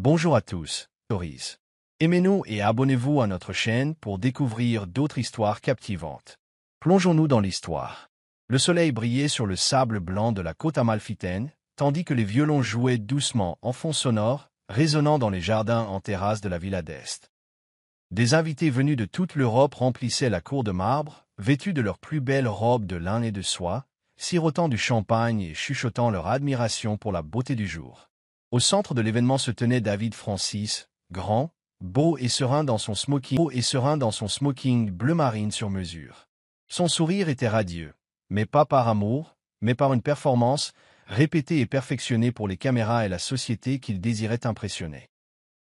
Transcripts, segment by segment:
Bonjour à tous, Stories. Aimez-nous et abonnez-vous à notre chaîne pour découvrir d'autres histoires captivantes. Plongeons-nous dans l'histoire. Le soleil brillait sur le sable blanc de la côte amalfitaine, tandis que les violons jouaient doucement en fond sonore, résonnant dans les jardins en terrasse de la villa d'Est. Des invités venus de toute l'Europe remplissaient la cour de marbre, vêtus de leurs plus belles robes de lin et de soie, sirotant du champagne et chuchotant leur admiration pour la beauté du jour. Au centre de l'événement se tenait David Francis, grand, beau et serein dans son smoking bleu marine sur mesure. Son sourire était radieux, mais pas par amour, mais par une performance, répétée et perfectionnée pour les caméras et la société qu'il désirait impressionner.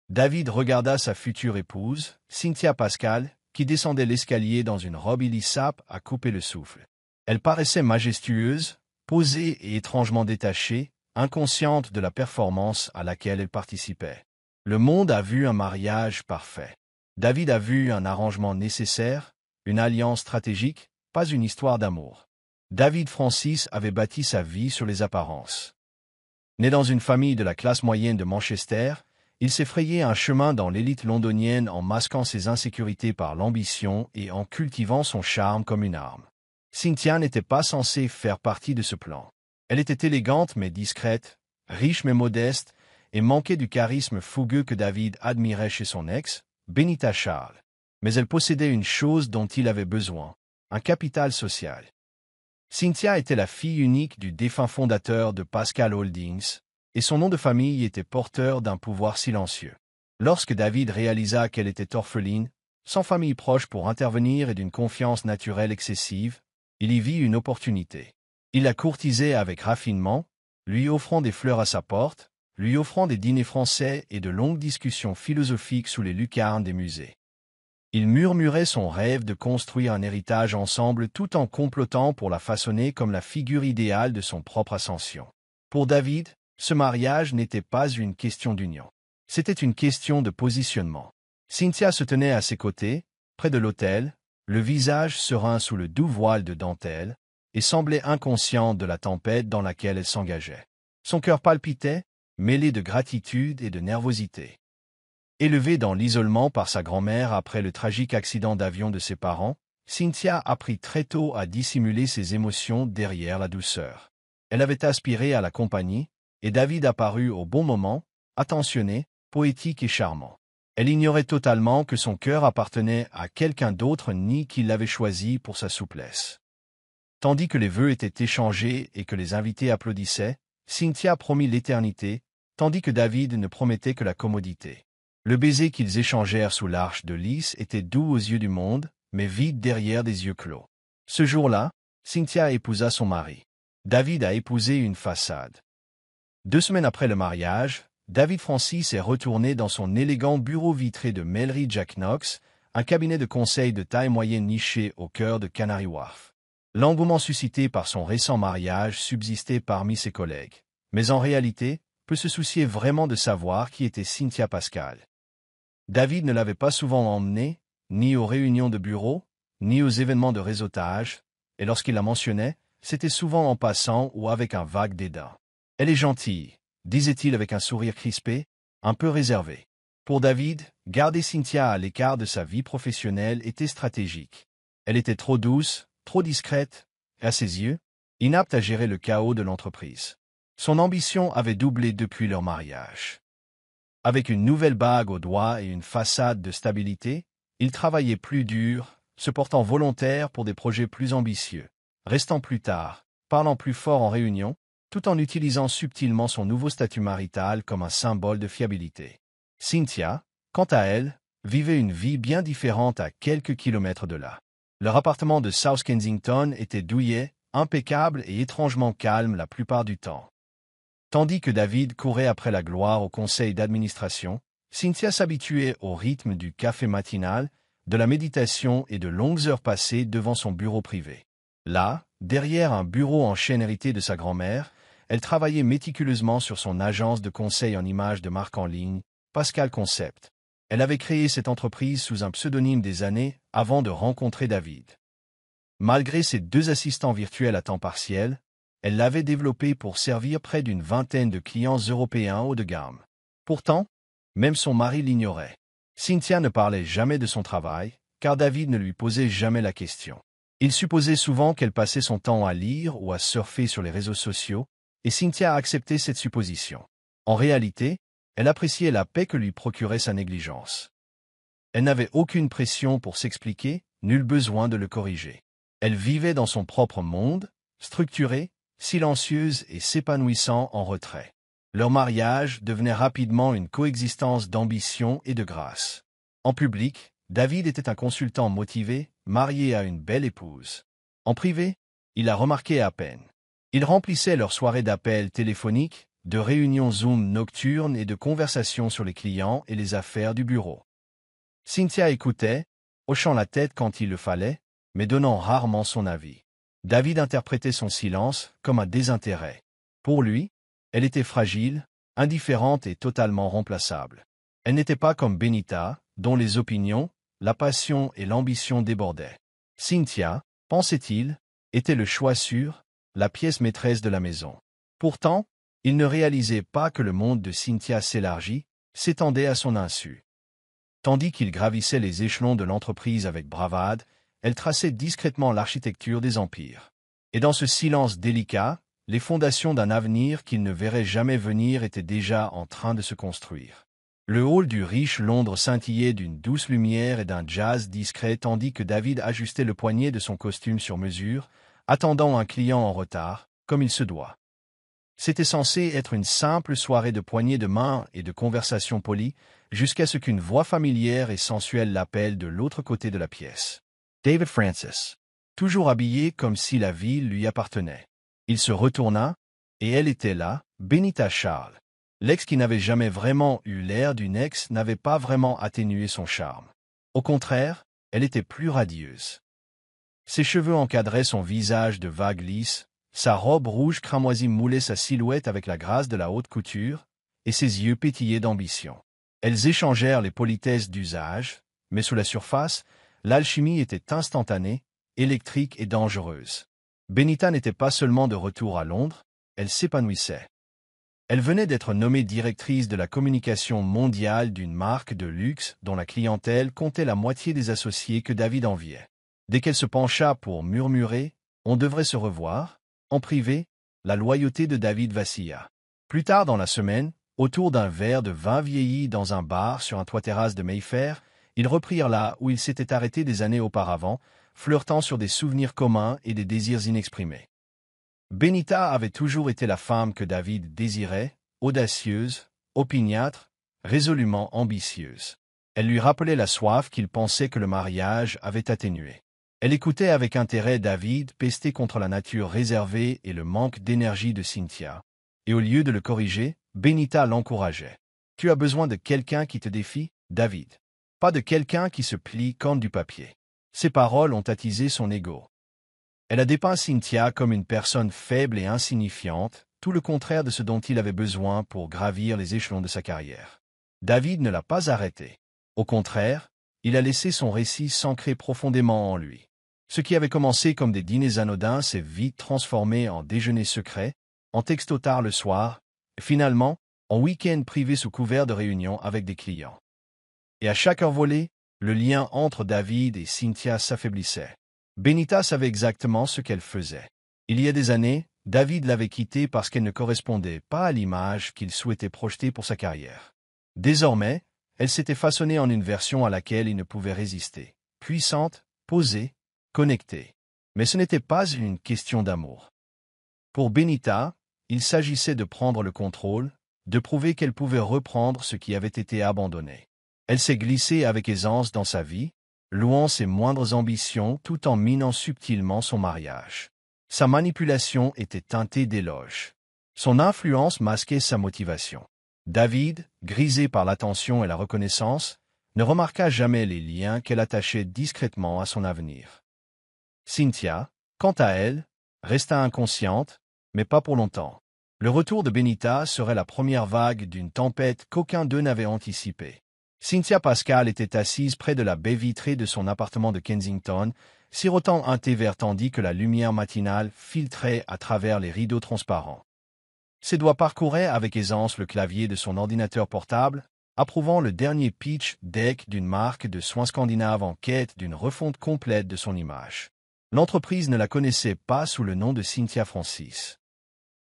David regarda sa future épouse, Cynthia Pascal, qui descendait l'escalier dans une robe ilissable à couper le souffle. Elle paraissait majestueuse, posée et étrangement détachée, inconsciente de la performance à laquelle elle participait. Le monde a vu un mariage parfait. David a vu un arrangement nécessaire, une alliance stratégique, pas une histoire d'amour. David Francis avait bâti sa vie sur les apparences. Né dans une famille de la classe moyenne de Manchester, il s'est frayé un chemin dans l'élite londonienne en masquant ses insécurités par l'ambition et en cultivant son charme comme une arme. Cynthia n'était pas censée faire partie de ce plan. Elle était élégante mais discrète, riche mais modeste, et manquait du charisme fougueux que David admirait chez son ex, Benita Charles. Mais elle possédait une chose dont il avait besoin, un capital social. Cynthia était la fille unique du défunt fondateur de Pascal Holdings, et son nom de famille était porteur d'un pouvoir silencieux. Lorsque David réalisa qu'elle était orpheline, sans famille proche pour intervenir et d'une confiance naturelle excessive, il y vit une opportunité. Il la courtisait avec raffinement, lui offrant des fleurs à sa porte, lui offrant des dîners français et de longues discussions philosophiques sous les lucarnes des musées. Il murmurait son rêve de construire un héritage ensemble tout en complotant pour la façonner comme la figure idéale de son propre ascension. Pour David, ce mariage n'était pas une question d'union. C'était une question de positionnement. Cynthia se tenait à ses côtés, près de l'autel, le visage serein sous le doux voile de dentelle, et semblait inconsciente de la tempête dans laquelle elle s'engageait. Son cœur palpitait, mêlé de gratitude et de nervosité. Élevée dans l'isolement par sa grand-mère après le tragique accident d'avion de ses parents, Cynthia apprit très tôt à dissimuler ses émotions derrière la douceur. Elle avait aspiré à la compagnie, et David apparut au bon moment, attentionné, poétique et charmant. Elle ignorait totalement que son cœur appartenait à quelqu'un d'autre ni qu'il l'avait choisi pour sa souplesse. Tandis que les vœux étaient échangés et que les invités applaudissaient, Cynthia promit l'éternité, tandis que David ne promettait que la commodité. Le baiser qu'ils échangèrent sous l'arche de lys était doux aux yeux du monde, mais vide derrière des yeux clos. Ce jour-là, Cynthia épousa son mari. David a épousé une façade. 2 semaines après le mariage, David Francis est retourné dans son élégant bureau vitré de Mellery Jack Knox, un cabinet de conseil de taille moyenne niché au cœur de Canary Wharf. L'engouement suscité par son récent mariage subsistait parmi ses collègues. Mais en réalité, peu se souciaient vraiment de savoir qui était Cynthia Pascal. David ne l'avait pas souvent emmenée, ni aux réunions de bureau, ni aux événements de réseautage, et lorsqu'il la mentionnait, c'était souvent en passant ou avec un vague dédain. « Elle est gentille », disait-il avec un sourire crispé, un peu réservé. Pour David, garder Cynthia à l'écart de sa vie professionnelle était stratégique. Elle était trop douce, trop discrète, et à ses yeux, inapte à gérer le chaos de l'entreprise. Son ambition avait doublé depuis leur mariage. Avec une nouvelle bague au doigt et une façade de stabilité, il travaillait plus dur, se portant volontaire pour des projets plus ambitieux, restant plus tard, parlant plus fort en réunion, tout en utilisant subtilement son nouveau statut marital comme un symbole de fiabilité. Cynthia, quant à elle, vivait une vie bien différente à quelques kilomètres de là. Leur appartement de South Kensington était douillet, impeccable et étrangement calme la plupart du temps. Tandis que David courait après la gloire au conseil d'administration, Cynthia s'habituait au rythme du café matinal, de la méditation et de longues heures passées devant son bureau privé. Là, derrière un bureau en chêne hérité de sa grand-mère, elle travaillait méticuleusement sur son agence de conseil en images de marque en ligne, Pascal Concept. Elle avait créé cette entreprise sous un pseudonyme des années avant de rencontrer David. Malgré ses 2 assistants virtuels à temps partiel, elle l'avait développée pour servir près d'une vingtaine de clients européens haut de gamme. Pourtant, Même son mari l'ignorait. Cynthia ne parlait jamais de son travail, car David ne lui posait jamais la question. Il supposait souvent qu'elle passait son temps à lire ou à surfer sur les réseaux sociaux, et Cynthia acceptait cette supposition. En réalité, elle appréciait la paix que lui procurait sa négligence. Elle n'avait aucune pression pour s'expliquer, nul besoin de le corriger. Elle vivait dans son propre monde, structurée, silencieuse et s'épanouissant en retrait. Leur mariage devenait rapidement une coexistence d'ambition et de grâce. En public, David était un consultant motivé, marié à une belle épouse. En privé, il la remarquait à peine. Ils remplissaient leurs soirées d'appels téléphoniques, de réunions Zoom nocturnes et de conversations sur les clients et les affaires du bureau. Cynthia écoutait, hochant la tête quand il le fallait, mais donnant rarement son avis. David interprétait son silence comme un désintérêt. Pour lui, elle était fragile, indifférente et totalement remplaçable. Elle n'était pas comme Benita, dont les opinions, la passion et l'ambition débordaient. Cynthia, pensait-il, était le choix sûr, la pièce maîtresse de la maison. Pourtant, il ne réalisait pas que le monde de Cynthia s'élargit, s'étendait à son insu. Tandis qu'il gravissait les échelons de l'entreprise avec bravade, elle traçait discrètement l'architecture des empires. Et dans ce silence délicat, les fondations d'un avenir qu'il ne verrait jamais venir étaient déjà en train de se construire. Le hall du riche Londres scintillait d'une douce lumière et d'un jazz discret tandis que David ajustait le poignet de son costume sur mesure, attendant un client en retard, comme il se doit. C'était censé être une simple soirée de poignées de main et de conversation polie, jusqu'à ce qu'une voix familière et sensuelle l'appelle de l'autre côté de la pièce. David Francis, toujours habillé comme si la ville lui appartenait. Il se retourna, et elle était là, Benita Charles. L'ex qui n'avait jamais vraiment eu l'air d'une ex n'avait pas vraiment atténué son charme. Au contraire, elle était plus radieuse. Ses cheveux encadraient son visage de vagues lisses, sa robe rouge cramoisie moulait sa silhouette avec la grâce de la haute couture, et ses yeux pétillaient d'ambition. Elles échangèrent les politesses d'usage, mais sous la surface, l'alchimie était instantanée, électrique et dangereuse. Benita n'était pas seulement de retour à Londres, elle s'épanouissait. Elle venait d'être nommée directrice de la communication mondiale d'une marque de luxe dont la clientèle comptait la moitié des associés que David enviait. Dès qu'elle se pencha pour murmurer « On devrait se revoir », en privé, la loyauté de David vacilla. Plus tard dans la semaine, autour d'un verre de vin vieilli dans un bar sur un toit-terrasse de Mayfair, ils reprirent là où ils s'étaient arrêtés des années auparavant, flirtant sur des souvenirs communs et des désirs inexprimés. Benita avait toujours été la femme que David désirait, audacieuse, opiniâtre, résolument ambitieuse. Elle lui rappelait la soif qu'il pensait que le mariage avait atténuée. Elle écoutait avec intérêt David pester contre la nature réservée et le manque d'énergie de Cynthia. Et au lieu de le corriger, Benita l'encourageait. « Tu as besoin de quelqu'un qui te défie, David. Pas de quelqu'un qui se plie comme du papier. » Ces paroles ont attisé son ego. Elle a dépeint Cynthia comme une personne faible et insignifiante, tout le contraire de ce dont il avait besoin pour gravir les échelons de sa carrière. David ne l'a pas arrêté. Au contraire, il a laissé son récit s'ancrer profondément en lui. Ce qui avait commencé comme des dîners anodins s'est vite transformé en déjeuners secrets, en textos tard le soir, et finalement, en week-end privé sous couvert de réunions avec des clients. Et à chaque heure volée, le lien entre David et Cynthia s'affaiblissait. Benita savait exactement ce qu'elle faisait. Il y a des années, David l'avait quittée parce qu'elle ne correspondait pas à l'image qu'il souhaitait projeter pour sa carrière. Désormais, elle s'était façonnée en une version à laquelle il ne pouvait résister. Puissante, posée, connectée. Mais ce n'était pas une question d'amour. Pour Benita, il s'agissait de prendre le contrôle, de prouver qu'elle pouvait reprendre ce qui avait été abandonné. Elle s'est glissée avec aisance dans sa vie, louant ses moindres ambitions tout en minant subtilement son mariage. Sa manipulation était teintée d'éloges. Son influence masquait sa motivation. David, grisé par l'attention et la reconnaissance, ne remarqua jamais les liens qu'elle attachait discrètement à son avenir. Cynthia, quant à elle, resta inconsciente, mais pas pour longtemps. Le retour de Benita serait la première vague d'une tempête qu'aucun d'eux n'avait anticipée. Cynthia Pascal était assise près de la baie vitrée de son appartement de Kensington, sirotant un thé vert tandis que la lumière matinale filtrait à travers les rideaux transparents. Ses doigts parcouraient avec aisance le clavier de son ordinateur portable, approuvant le dernier pitch deck d'une marque de soins scandinaves en quête d'une refonte complète de son image. L'entreprise ne la connaissait pas sous le nom de Cynthia Francis.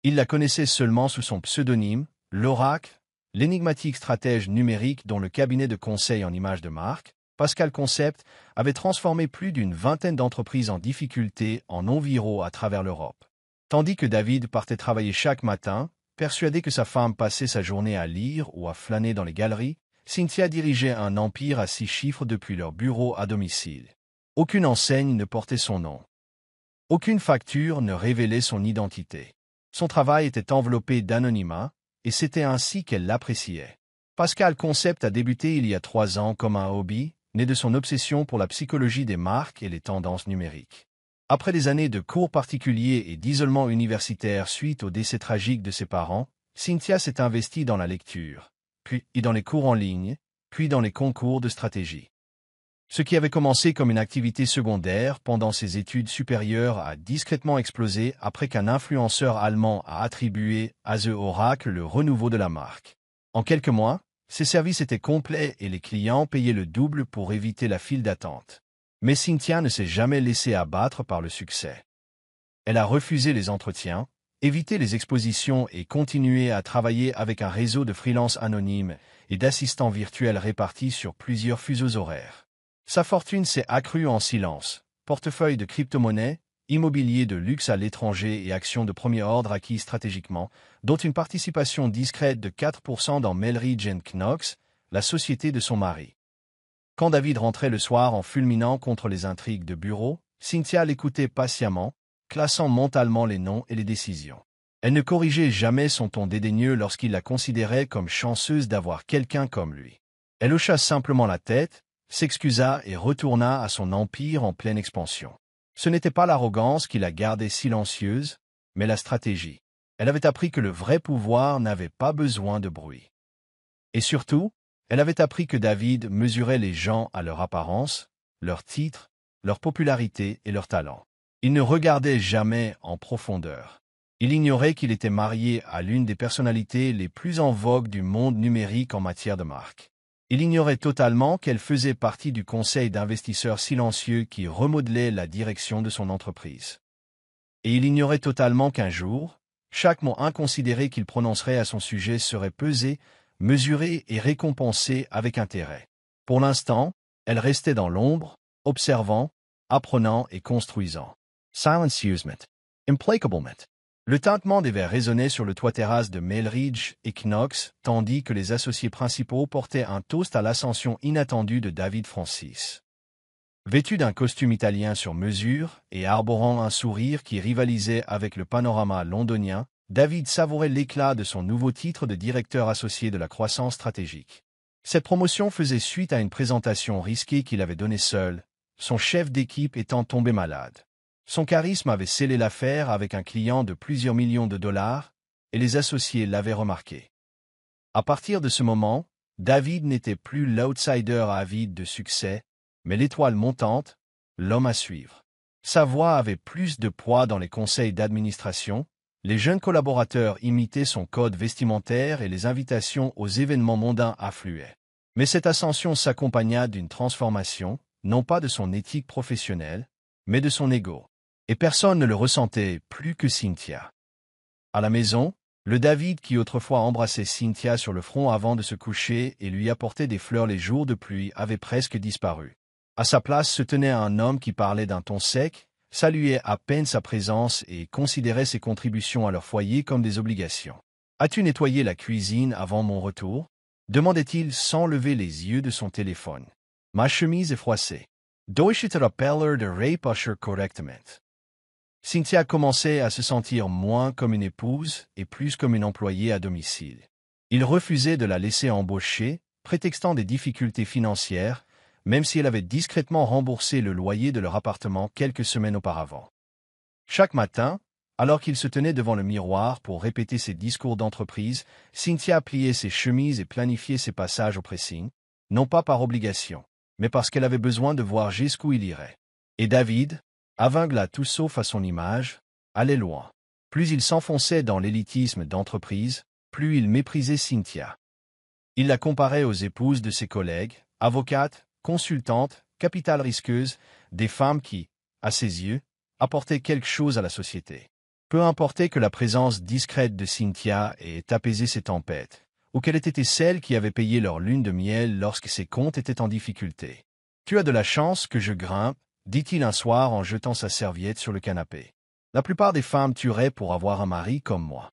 Il la connaissait seulement sous son pseudonyme, l'Oracle, l'énigmatique stratège numérique dont le cabinet de conseil en images de marque, Pascal Concept, avait transformé plus d'une vingtaine d'entreprises en difficulté en non-viro à travers l'Europe. Tandis que David partait travailler chaque matin, persuadé que sa femme passait sa journée à lire ou à flâner dans les galeries, Cynthia dirigeait un empire à 6 chiffres depuis leur bureau à domicile. Aucune enseigne ne portait son nom. Aucune facture ne révélait son identité. Son travail était enveloppé d'anonymat, et c'était ainsi qu'elle l'appréciait. Pascal Concept a débuté il y a 3 ans comme un hobby, né de son obsession pour la psychologie des marques et les tendances numériques. Après des années de cours particuliers et d'isolement universitaire suite au décès tragique de ses parents, Cynthia s'est investie dans la lecture, puis dans les cours en ligne, puis dans les concours de stratégie. Ce qui avait commencé comme une activité secondaire pendant ses études supérieures a discrètement explosé après qu'un influenceur allemand a attribué à The Oracle le renouveau de la marque. En quelques mois, ses services étaient complets et les clients payaient le double pour éviter la file d'attente. Mais Cynthia ne s'est jamais laissée abattre par le succès. Elle a refusé les entretiens, évité les expositions et continué à travailler avec un réseau de freelance anonymes et d'assistants virtuels répartis sur plusieurs fuseaux horaires. Sa fortune s'est accrue en silence, portefeuille de crypto-monnaies, immobilier de luxe à l'étranger et actions de premier ordre acquis stratégiquement, dont une participation discrète de 4% dans Melridge & Knox, la société de son mari. Quand David rentrait le soir en fulminant contre les intrigues de bureau, Cynthia l'écoutait patiemment, classant mentalement les noms et les décisions. Elle ne corrigeait jamais son ton dédaigneux lorsqu'il la considérait comme chanceuse d'avoir quelqu'un comme lui. Elle hocha simplement la tête, s'excusa et retourna à son empire en pleine expansion. Ce n'était pas l'arrogance qui la gardait silencieuse, mais la stratégie. Elle avait appris que le vrai pouvoir n'avait pas besoin de bruit. Et surtout, elle avait appris que David mesurait les gens à leur apparence, leur titre, leur popularité et leur talent. Il ne regardait jamais en profondeur. Il ignorait qu'il était marié à l'une des personnalités les plus en vogue du monde numérique en matière de marque. Il ignorait totalement qu'elle faisait partie du conseil d'investisseurs silencieux qui remodelait la direction de son entreprise. Et il ignorait totalement qu'un jour, chaque mot inconsidéré qu'il prononcerait à son sujet serait pesé, mesuré et récompensé avec intérêt. Pour l'instant, elle restait dans l'ombre, observant, apprenant et construisant. Silencieusement, implacablement. Le tintement des verres résonnait sur le toit terrasse de Melridge et Knox, tandis que les associés principaux portaient un toast à l'ascension inattendue de David Francis. Vêtu d'un costume italien sur mesure et arborant un sourire qui rivalisait avec le panorama londonien, David savourait l'éclat de son nouveau titre de directeur associé de la croissance stratégique. Cette promotion faisait suite à une présentation risquée qu'il avait donnée seul, son chef d'équipe étant tombé malade. Son charisme avait scellé l'affaire avec un client de plusieurs millions de dollars, et les associés l'avaient remarqué. À partir de ce moment, David n'était plus l'outsider avide de succès, mais l'étoile montante, l'homme à suivre. Sa voix avait plus de poids dans les conseils d'administration, les jeunes collaborateurs imitaient son code vestimentaire et les invitations aux événements mondains affluaient. Mais cette ascension s'accompagna d'une transformation, non pas de son éthique professionnelle, mais de son ego. Et personne ne le ressentait plus que Cynthia. À la maison, le David qui autrefois embrassait Cynthia sur le front avant de se coucher et lui apportait des fleurs les jours de pluie avait presque disparu. À sa place se tenait un homme qui parlait d'un ton sec, saluait à peine sa présence et considérait ses contributions à leur foyer comme des obligations. « As-tu nettoyé la cuisine avant mon retour ?» demandait-il sans lever les yeux de son téléphone. « Ma chemise est froissée. Dois-je te rappeler de répacher correctement ?» Cynthia commençait à se sentir moins comme une épouse et plus comme une employée à domicile. Il refusait de la laisser embaucher, prétextant des difficultés financières, même si elle avait discrètement remboursé le loyer de leur appartement quelques semaines auparavant. Chaque matin, alors qu'il se tenait devant le miroir pour répéter ses discours d'entreprise, Cynthia pliait ses chemises et planifiait ses passages au pressing, non pas par obligation, mais parce qu'elle avait besoin de voir jusqu'où il irait. Et David, aveugle à tout sauf à son image, allait loin. Plus il s'enfonçait dans l'élitisme d'entreprise, plus il méprisait Cynthia. Il la comparait aux épouses de ses collègues, avocates, consultantes, capital risqueuses, des femmes qui, à ses yeux, apportaient quelque chose à la société. Peu importait que la présence discrète de Cynthia ait apaisé ses tempêtes, ou qu'elle ait été celle qui avait payé leur lune de miel lorsque ses comptes étaient en difficulté. « Tu as de la chance que je grimpe », dit-il un soir en jetant sa serviette sur le canapé. « La plupart des femmes tueraient pour avoir un mari comme moi. »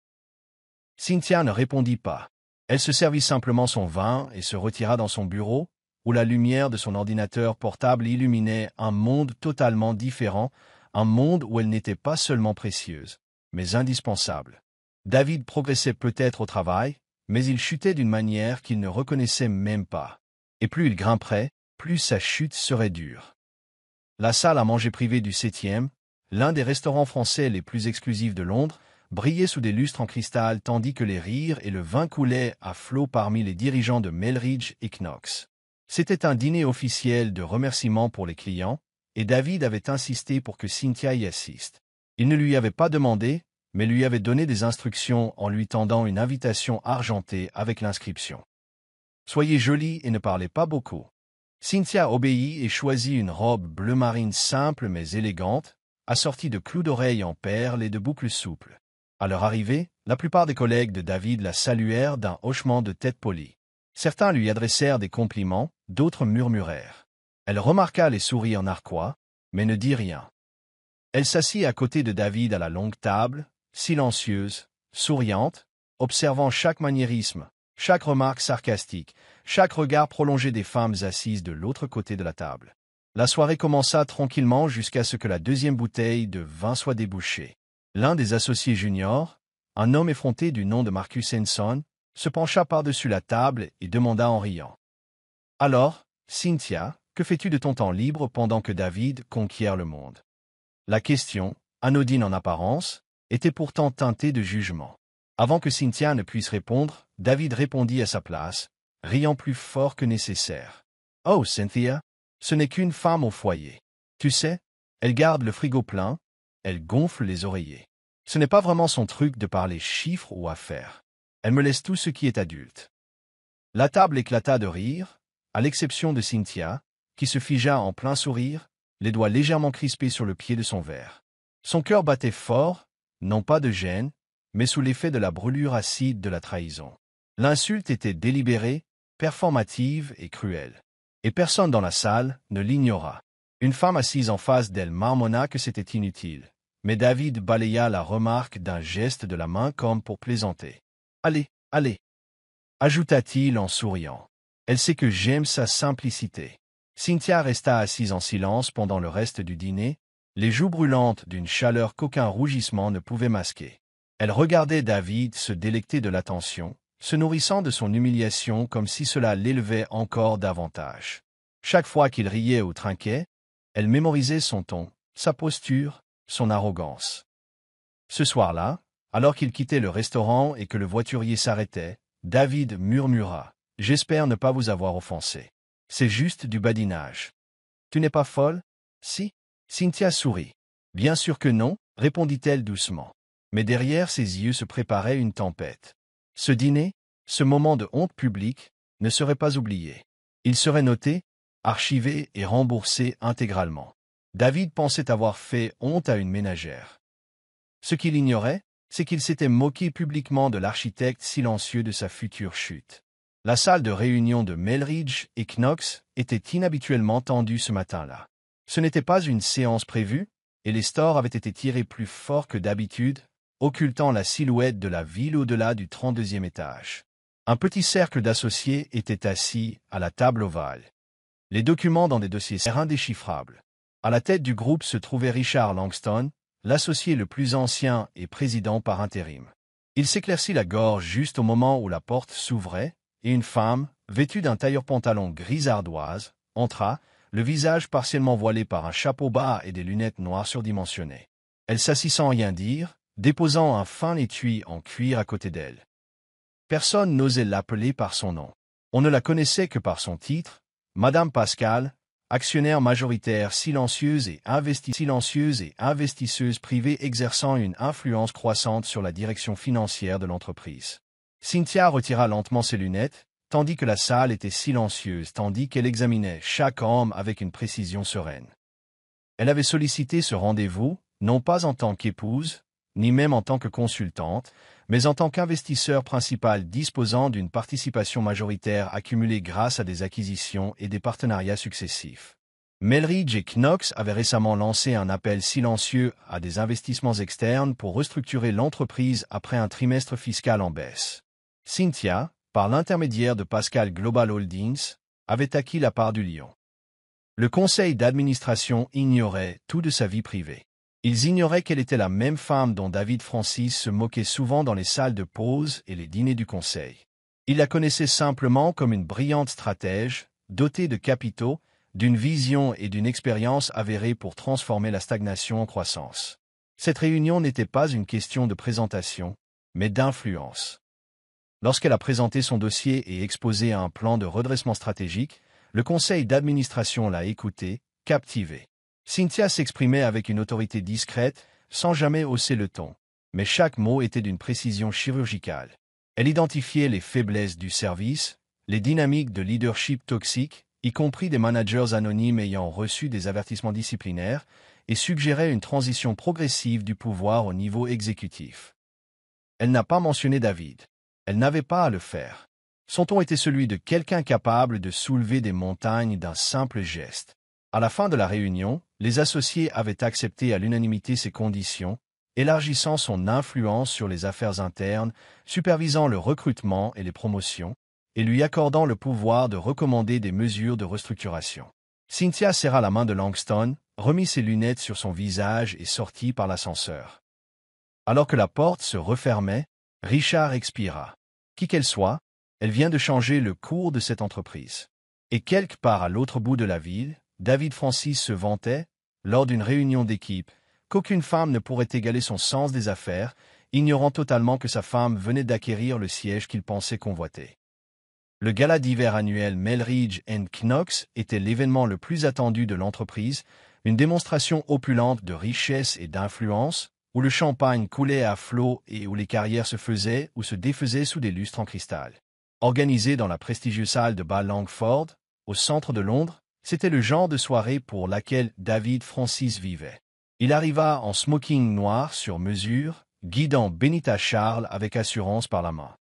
Cynthia ne répondit pas. Elle se servit simplement son vin et se retira dans son bureau, où la lumière de son ordinateur portable illuminait un monde totalement différent, un monde où elle n'était pas seulement précieuse, mais indispensable. David progressait peut-être au travail, mais il chutait d'une manière qu'il ne reconnaissait même pas. Et plus il grimperait, plus sa chute serait dure. La salle à manger privée du 7e, l'un des restaurants français les plus exclusifs de Londres, brillait sous des lustres en cristal tandis que les rires et le vin coulaient à flot parmi les dirigeants de Melridge et Knox. C'était un dîner officiel de remerciements pour les clients, et David avait insisté pour que Cynthia y assiste. Il ne lui avait pas demandé, mais lui avait donné des instructions en lui tendant une invitation argentée avec l'inscription. « Soyez jolie et ne parlez pas beaucoup. » Cynthia obéit et choisit une robe bleu marine simple mais élégante, assortie de clous d'oreilles en perles et de boucles souples. À leur arrivée, la plupart des collègues de David la saluèrent d'un hochement de tête poli. Certains lui adressèrent des compliments, d'autres murmurèrent. Elle remarqua les sourires narquois, mais ne dit rien. Elle s'assit à côté de David à la longue table, silencieuse, souriante, observant chaque maniérisme, chaque remarque sarcastique, chaque regard prolongé des femmes assises de l'autre côté de la table. La soirée commença tranquillement jusqu'à ce que la deuxième bouteille de vin soit débouchée. L'un des associés juniors, un homme effronté du nom de Marcus Henson, se pencha par-dessus la table et demanda en riant. « Alors, Cynthia, que fais-tu de ton temps libre pendant que David conquiert le monde ?» La question, anodine en apparence, était pourtant teintée de jugement. Avant que Cynthia ne puisse répondre, David répondit à sa place, riant plus fort que nécessaire. « Oh, Cynthia, ce n'est qu'une femme au foyer. Tu sais, elle garde le frigo plein, elle gonfle les oreillers. Ce n'est pas vraiment son truc de parler chiffres ou affaires. Elle me laisse tout ce qui est adulte. » La table éclata de rire, à l'exception de Cynthia, qui se figea en plein sourire, les doigts légèrement crispés sur le pied de son verre. Son cœur battait fort, non pas de gêne, mais sous l'effet de la brûlure acide de la trahison. L'insulte était délibérée, performative et cruelle. Et personne dans la salle ne l'ignora. Une femme assise en face d'elle marmonna que c'était inutile, mais David balaya la remarque d'un geste de la main comme pour plaisanter. « Allez, allez !» ajouta-t-il en souriant. « Elle sait que j'aime sa simplicité. » Cynthia resta assise en silence pendant le reste du dîner, les joues brûlantes d'une chaleur qu'aucun rougissement ne pouvait masquer. Elle regardait David se délecter de l'attention, se nourrissant de son humiliation comme si cela l'élevait encore davantage. Chaque fois qu'il riait ou trinquait, elle mémorisait son ton, sa posture, son arrogance. Ce soir-là, alors qu'il quittait le restaurant et que le voiturier s'arrêtait, David murmura « J'espère ne pas vous avoir offensé. C'est juste du badinage. » « Tu n'es pas folle? » « Si. » Cynthia sourit. « Bien sûr que non, » répondit-elle doucement. Mais derrière ses yeux se préparait une tempête. Ce dîner, ce moment de honte publique, ne serait pas oublié. Il serait noté, archivé et remboursé intégralement. David pensait avoir fait honte à une ménagère. Ce qu'il ignorait, c'est qu'il s'était moqué publiquement de l'architecte silencieux de sa future chute. La salle de réunion de Melridge et Knox était inhabituellement tendue ce matin-là. Ce n'était pas une séance prévue, et les stores avaient été tirés plus fort que d'habitude, occultant la silhouette de la ville au-delà du 32e étage. Un petit cercle d'associés était assis à la table ovale. Les documents dans des dossiers indéchiffrables. À la tête du groupe se trouvait Richard Langston, l'associé le plus ancien et président par intérim. Il s'éclaircit la gorge juste au moment où la porte s'ouvrait, et une femme, vêtue d'un tailleur-pantalon gris ardoise, entra, le visage partiellement voilé par un chapeau bas et des lunettes noires surdimensionnées. Elle s'assit sans rien dire, déposant un fin étui en cuir à côté d'elle. Personne n'osait l'appeler par son nom. On ne la connaissait que par son titre, Madame Pascal, actionnaire majoritaire silencieuse et investisseuse privée exerçant une influence croissante sur la direction financière de l'entreprise. Cynthia retira lentement ses lunettes, tandis que la salle était silencieuse, tandis qu'elle examinait chaque homme avec une précision sereine. Elle avait sollicité ce rendez-vous, non pas en tant qu'épouse, ni même en tant que consultante, mais en tant qu'investisseur principal disposant d'une participation majoritaire accumulée grâce à des acquisitions et des partenariats successifs. Melridge et Knox avaient récemment lancé un appel silencieux à des investissements externes pour restructurer l'entreprise après un trimestre fiscal en baisse. Cynthia, par l'intermédiaire de Pascal Global Holdings, avait acquis la part du lion. Le conseil d'administration ignorait tout de sa vie privée. Ils ignoraient qu'elle était la même femme dont David Francis se moquait souvent dans les salles de pause et les dîners du conseil. Ils la connaissaient simplement comme une brillante stratège, dotée de capitaux, d'une vision et d'une expérience avérée pour transformer la stagnation en croissance. Cette réunion n'était pas une question de présentation, mais d'influence. Lorsqu'elle a présenté son dossier et exposé un plan de redressement stratégique, le conseil d'administration l'a écouté, captivé. Cynthia s'exprimait avec une autorité discrète, sans jamais hausser le ton, mais chaque mot était d'une précision chirurgicale. Elle identifiait les faiblesses du service, les dynamiques de leadership toxiques, y compris des managers anonymes ayant reçu des avertissements disciplinaires, et suggérait une transition progressive du pouvoir au niveau exécutif. Elle n'a pas mentionné David. Elle n'avait pas à le faire. Son ton était celui de quelqu'un capable de soulever des montagnes d'un simple geste. À la fin de la réunion, les associés avaient accepté à l'unanimité ses conditions, élargissant son influence sur les affaires internes, supervisant le recrutement et les promotions, et lui accordant le pouvoir de recommander des mesures de restructuration. Cynthia serra la main de Langston, remit ses lunettes sur son visage et sortit par l'ascenseur. Alors que la porte se refermait, Richard expira. Qui qu'elle soit, elle vient de changer le cours de cette entreprise. Et quelque part à l'autre bout de la ville, David Francis se vantait, lors d'une réunion d'équipe, qu'aucune femme ne pourrait égaler son sens des affaires, ignorant totalement que sa femme venait d'acquérir le siège qu'il pensait convoiter. Le gala d'hiver annuel Melridge & Knox était l'événement le plus attendu de l'entreprise, une démonstration opulente de richesse et d'influence, où le champagne coulait à flots et où les carrières se faisaient ou se défaisaient sous des lustres en cristal. Organisé dans la prestigieuse salle de bal Langford, au centre de Londres, c'était le genre de soirée pour laquelle David Francis vivait. Il arriva en smoking noir sur mesure, guidant Benita Charles avec assurance par la main.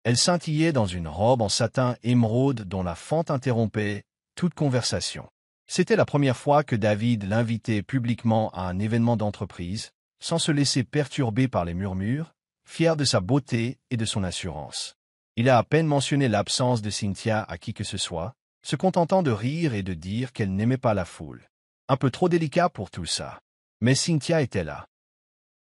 Elle scintillait dans une robe en satin émeraude dont la fente interrompait toute conversation. C'était la première fois que David l'invitait publiquement à un événement d'entreprise, sans se laisser perturber par les murmures, fier de sa beauté et de son assurance. Il a à peine mentionné l'absence de Cynthia à qui que ce soit, se contentant de rire et de dire qu'elle n'aimait pas la foule. Un peu trop délicat pour tout ça. Mais Cynthia était là.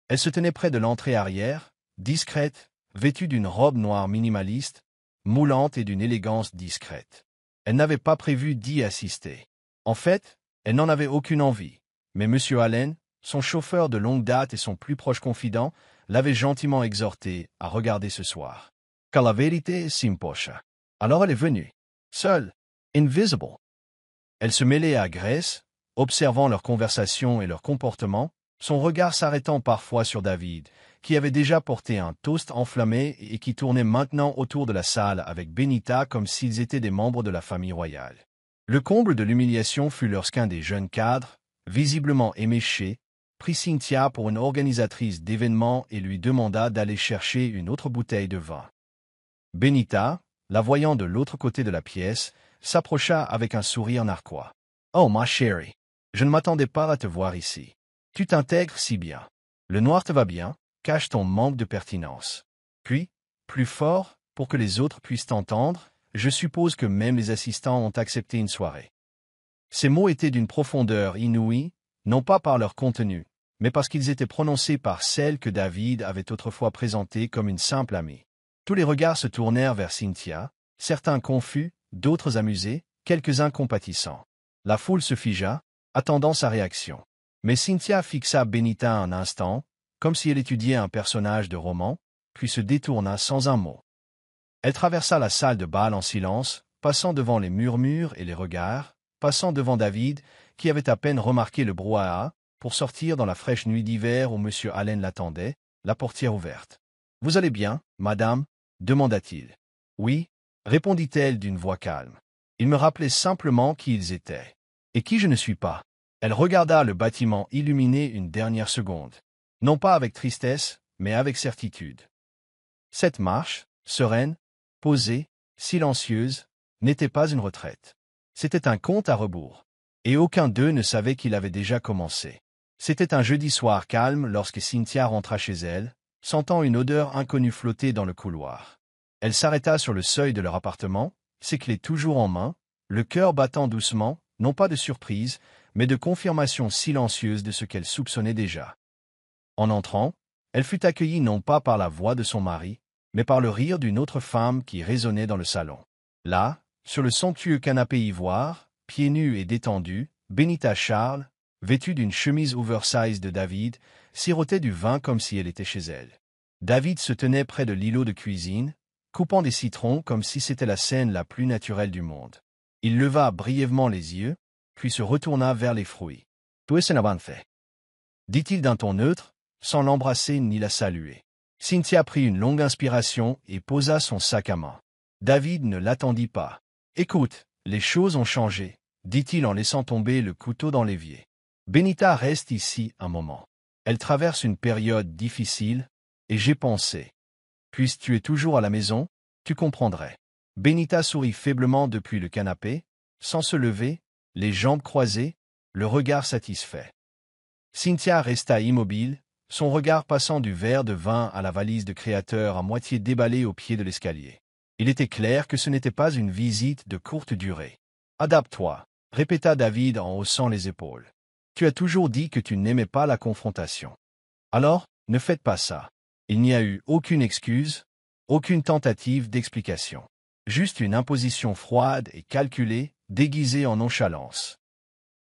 Elle se tenait près de l'entrée arrière, discrète, vêtue d'une robe noire minimaliste, moulante et d'une élégance discrète. Elle n'avait pas prévu d'y assister. En fait, elle n'en avait aucune envie. Mais M. Allen, son chauffeur de longue date et son plus proche confident, l'avait gentiment exhortée à regarder ce soir. Car la vérité s'impocha. Alors elle est venue. Seule. Invisible. Elle se mêlait à Grace, observant leur conversation et leur comportement, son regard s'arrêtant parfois sur David, qui avait déjà porté un toast enflammé et qui tournait maintenant autour de la salle avec Benita comme s'ils étaient des membres de la famille royale. Le comble de l'humiliation fut lorsqu'un des jeunes cadres, visiblement éméché, prit Cynthia pour une organisatrice d'événements et lui demanda d'aller chercher une autre bouteille de vin. Benita, la voyant de l'autre côté de la pièce, s'approcha avec un sourire narquois. « Oh, ma chérie, je ne m'attendais pas à te voir ici. Tu t'intègres si bien. Le noir te va bien, cache ton manque de pertinence. Puis, plus fort, pour que les autres puissent t'entendre, je suppose que même les assistants ont accepté une soirée. » Ces mots étaient d'une profondeur inouïe, non pas par leur contenu, mais parce qu'ils étaient prononcés par celle que David avait autrefois présentée comme une simple amie. Tous les regards se tournèrent vers Cynthia, certains confus, d'autres amusés, quelques-uns compatissants. La foule se figea, attendant sa réaction. Mais Cynthia fixa Benita un instant, comme si elle étudiait un personnage de roman, puis se détourna sans un mot. Elle traversa la salle de bal en silence, passant devant les murmures et les regards, passant devant David, qui avait à peine remarqué le brouhaha, pour sortir dans la fraîche nuit d'hiver où M. Allen l'attendait, la portière ouverte. « Vous allez bien, madame ?» demanda-t-il. « Oui, répondit-elle d'une voix calme. Ils me rappelaient simplement qui ils étaient. Et qui je ne suis pas. Elle regarda le bâtiment illuminé une dernière seconde. Non pas avec tristesse, mais avec certitude. Cette marche, sereine, posée, silencieuse, n'était pas une retraite. C'était un compte à rebours. Et aucun d'eux ne savait qu'il avait déjà commencé. C'était un jeudi soir calme lorsque Cynthia rentra chez elle, sentant une odeur inconnue flotter dans le couloir. Elle s'arrêta sur le seuil de leur appartement, ses clés toujours en main, le cœur battant doucement, non pas de surprise, mais de confirmation silencieuse de ce qu'elle soupçonnait déjà. En entrant, elle fut accueillie non pas par la voix de son mari, mais par le rire d'une autre femme qui résonnait dans le salon. Là, sur le somptueux canapé ivoire, pieds nus et détendus, Benita Charles, vêtue d'une chemise oversize de David, sirotait du vin comme si elle était chez elle. David se tenait près de l'îlot de cuisine, coupant des citrons comme si c'était la scène la plus naturelle du monde. Il leva brièvement les yeux, puis se retourna vers les fruits. « Tout est fait, dit-il d'un ton neutre, sans l'embrasser ni la saluer. Cynthia prit une longue inspiration et posa son sac à main. David ne l'attendit pas. « Écoute, les choses ont changé, » dit-il en laissant tomber le couteau dans l'évier. « Benita reste ici un moment. Elle traverse une période difficile, et j'ai pensé. Puisque tu es toujours à la maison, tu comprendrais. » Benita sourit faiblement depuis le canapé, sans se lever, les jambes croisées, le regard satisfait. Cynthia resta immobile, son regard passant du verre de vin à la valise de créateur à moitié déballée au pied de l'escalier. Il était clair que ce n'était pas une visite de courte durée. « Adapte-toi, » répéta David en haussant les épaules. « Tu as toujours dit que tu n'aimais pas la confrontation. Alors, ne faites pas ça. » Il n'y a eu aucune excuse, aucune tentative d'explication. Juste une imposition froide et calculée, déguisée en nonchalance.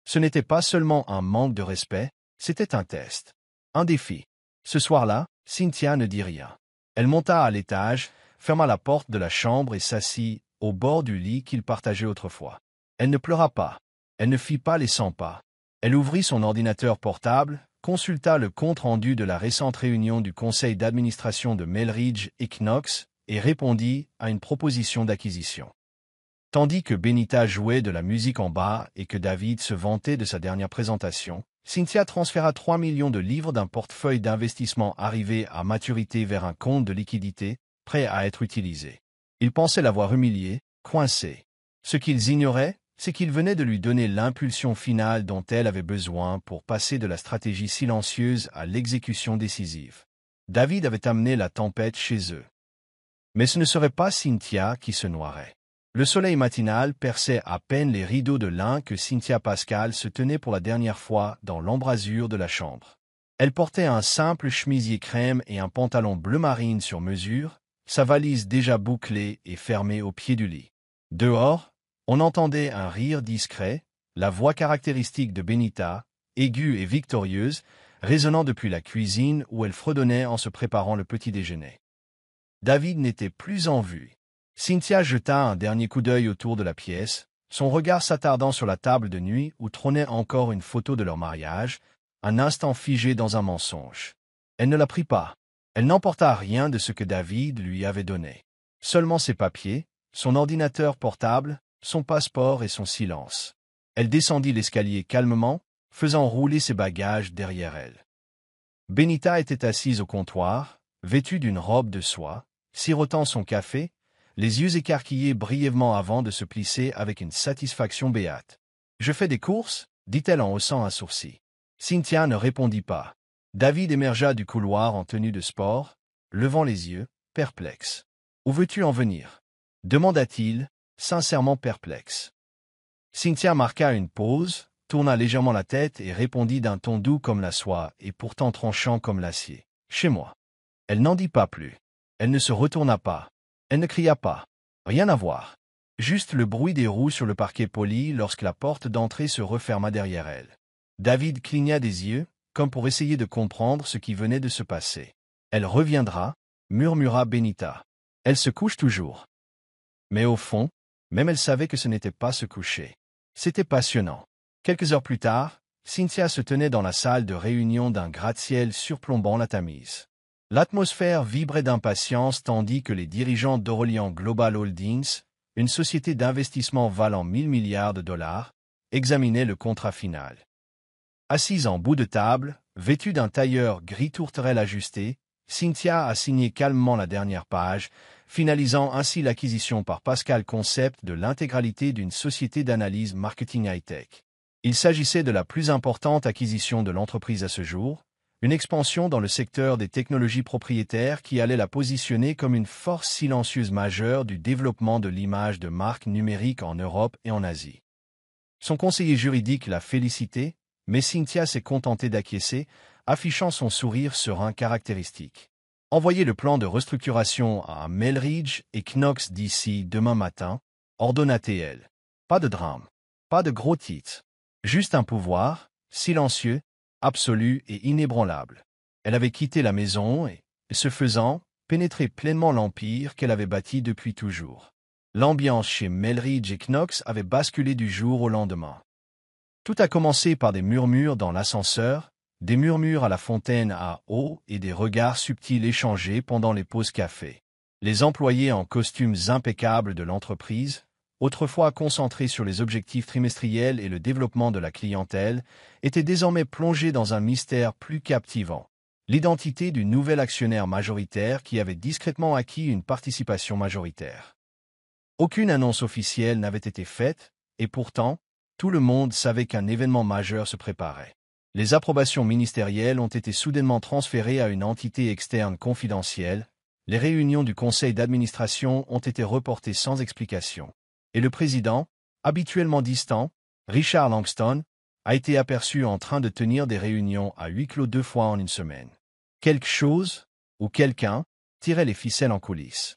Ce n'était pas seulement un manque de respect, c'était un test. Un défi. Ce soir-là, Cynthia ne dit rien. Elle monta à l'étage, ferma la porte de la chambre et s'assit au bord du lit qu'ils partageaient autrefois. Elle ne pleura pas. Elle ne fit pas les 100 pas. Elle ouvrit son ordinateur portable, consulta le compte-rendu de la récente réunion du conseil d'administration de Melridge Equinox et répondit à une proposition d'acquisition. Tandis que Benita jouait de la musique en bas et que David se vantait de sa dernière présentation, Cynthia transféra 3 millions de livres d'un portefeuille d'investissement arrivé à maturité vers un compte de liquidité, prêt à être utilisé. Ils pensaient l'avoir humilié, coincé. Ce qu'ils ignoraient, c'est qu'il venait de lui donner l'impulsion finale dont elle avait besoin pour passer de la stratégie silencieuse à l'exécution décisive. David avait amené la tempête chez eux. Mais ce ne serait pas Cynthia qui se noierait. Le soleil matinal perçait à peine les rideaux de lin que Cynthia Pascal se tenait pour la dernière fois dans l'embrasure de la chambre. Elle portait un simple chemisier crème et un pantalon bleu marine sur mesure, sa valise déjà bouclée et fermée au pied du lit. Dehors, on entendait un rire discret, la voix caractéristique de Benita, aiguë et victorieuse, résonnant depuis la cuisine où elle fredonnait en se préparant le petit déjeuner. David n'était plus en vue. Cynthia jeta un dernier coup d'œil autour de la pièce, son regard s'attardant sur la table de nuit où trônait encore une photo de leur mariage, un instant figé dans un mensonge. Elle ne la prit pas. Elle n'emporta rien de ce que David lui avait donné. Seulement ses papiers, son ordinateur portable, son passeport et son silence. Elle descendit l'escalier calmement, faisant rouler ses bagages derrière elle. Benita était assise au comptoir, vêtue d'une robe de soie, sirotant son café, les yeux écarquillés brièvement avant de se plisser avec une satisfaction béate. « Je fais des courses » dit-elle en haussant un sourcil. Cynthia ne répondit pas. David émergea du couloir en tenue de sport, levant les yeux, perplexe. « Où veux-tu en venir » demanda-t-il, sincèrement perplexe. Cynthia marqua une pause, tourna légèrement la tête et répondit d'un ton doux comme la soie et pourtant tranchant comme l'acier. « Chez moi. » Elle n'en dit pas plus. Elle ne se retourna pas. Elle ne cria pas. Rien à voir. Juste le bruit des roues sur le parquet poli lorsque la porte d'entrée se referma derrière elle. David cligna des yeux, comme pour essayer de comprendre ce qui venait de se passer. « Elle reviendra » murmura Benita. « Elle se couche toujours. » Mais au fond, même elle savait que ce n'était pas se coucher. C'était passionnant. Quelques heures plus tard, Cynthia se tenait dans la salle de réunion d'un gratte-ciel surplombant la Tamise. L'atmosphère vibrait d'impatience tandis que les dirigeants d'Orolian Global Holdings, une société d'investissement valant 1000 milliards de dollars, examinaient le contrat final. Assise en bout de table, vêtue d'un tailleur gris tourterelle ajusté, Cynthia a signé calmement la dernière page, finalisant ainsi l'acquisition par Pascal Concept de l'intégralité d'une société d'analyse marketing high-tech. Il s'agissait de la plus importante acquisition de l'entreprise à ce jour, une expansion dans le secteur des technologies propriétaires qui allait la positionner comme une force silencieuse majeure du développement de l'image de marque numérique en Europe et en Asie. Son conseiller juridique l'a félicité, mais Cynthia s'est contentée d'acquiescer, affichant son sourire serein caractéristique. Envoyez le plan de restructuration à Melridge et Knox d'ici demain matin, ordonna-t-elle. Pas de drame, pas de gros titres, juste un pouvoir, silencieux, absolu et inébranlable. Elle avait quitté la maison et, ce faisant, pénétré pleinement l'empire qu'elle avait bâti depuis toujours. L'ambiance chez Melridge et Knox avait basculé du jour au lendemain. Tout a commencé par des murmures dans l'ascenseur, des murmures à la fontaine à eau et des regards subtils échangés pendant les pauses café. Les employés en costumes impeccables de l'entreprise, autrefois concentrés sur les objectifs trimestriels et le développement de la clientèle, étaient désormais plongés dans un mystère plus captivant. L'identité du nouvel actionnaire majoritaire qui avait discrètement acquis une participation majoritaire. Aucune annonce officielle n'avait été faite, et pourtant, tout le monde savait qu'un événement majeur se préparait. Les approbations ministérielles ont été soudainement transférées à une entité externe confidentielle, les réunions du conseil d'administration ont été reportées sans explication. Et le président, habituellement distant, Richard Langston, a été aperçu en train de tenir des réunions à huis clos 2 fois en une semaine. Quelque chose, ou quelqu'un, tirait les ficelles en coulisses.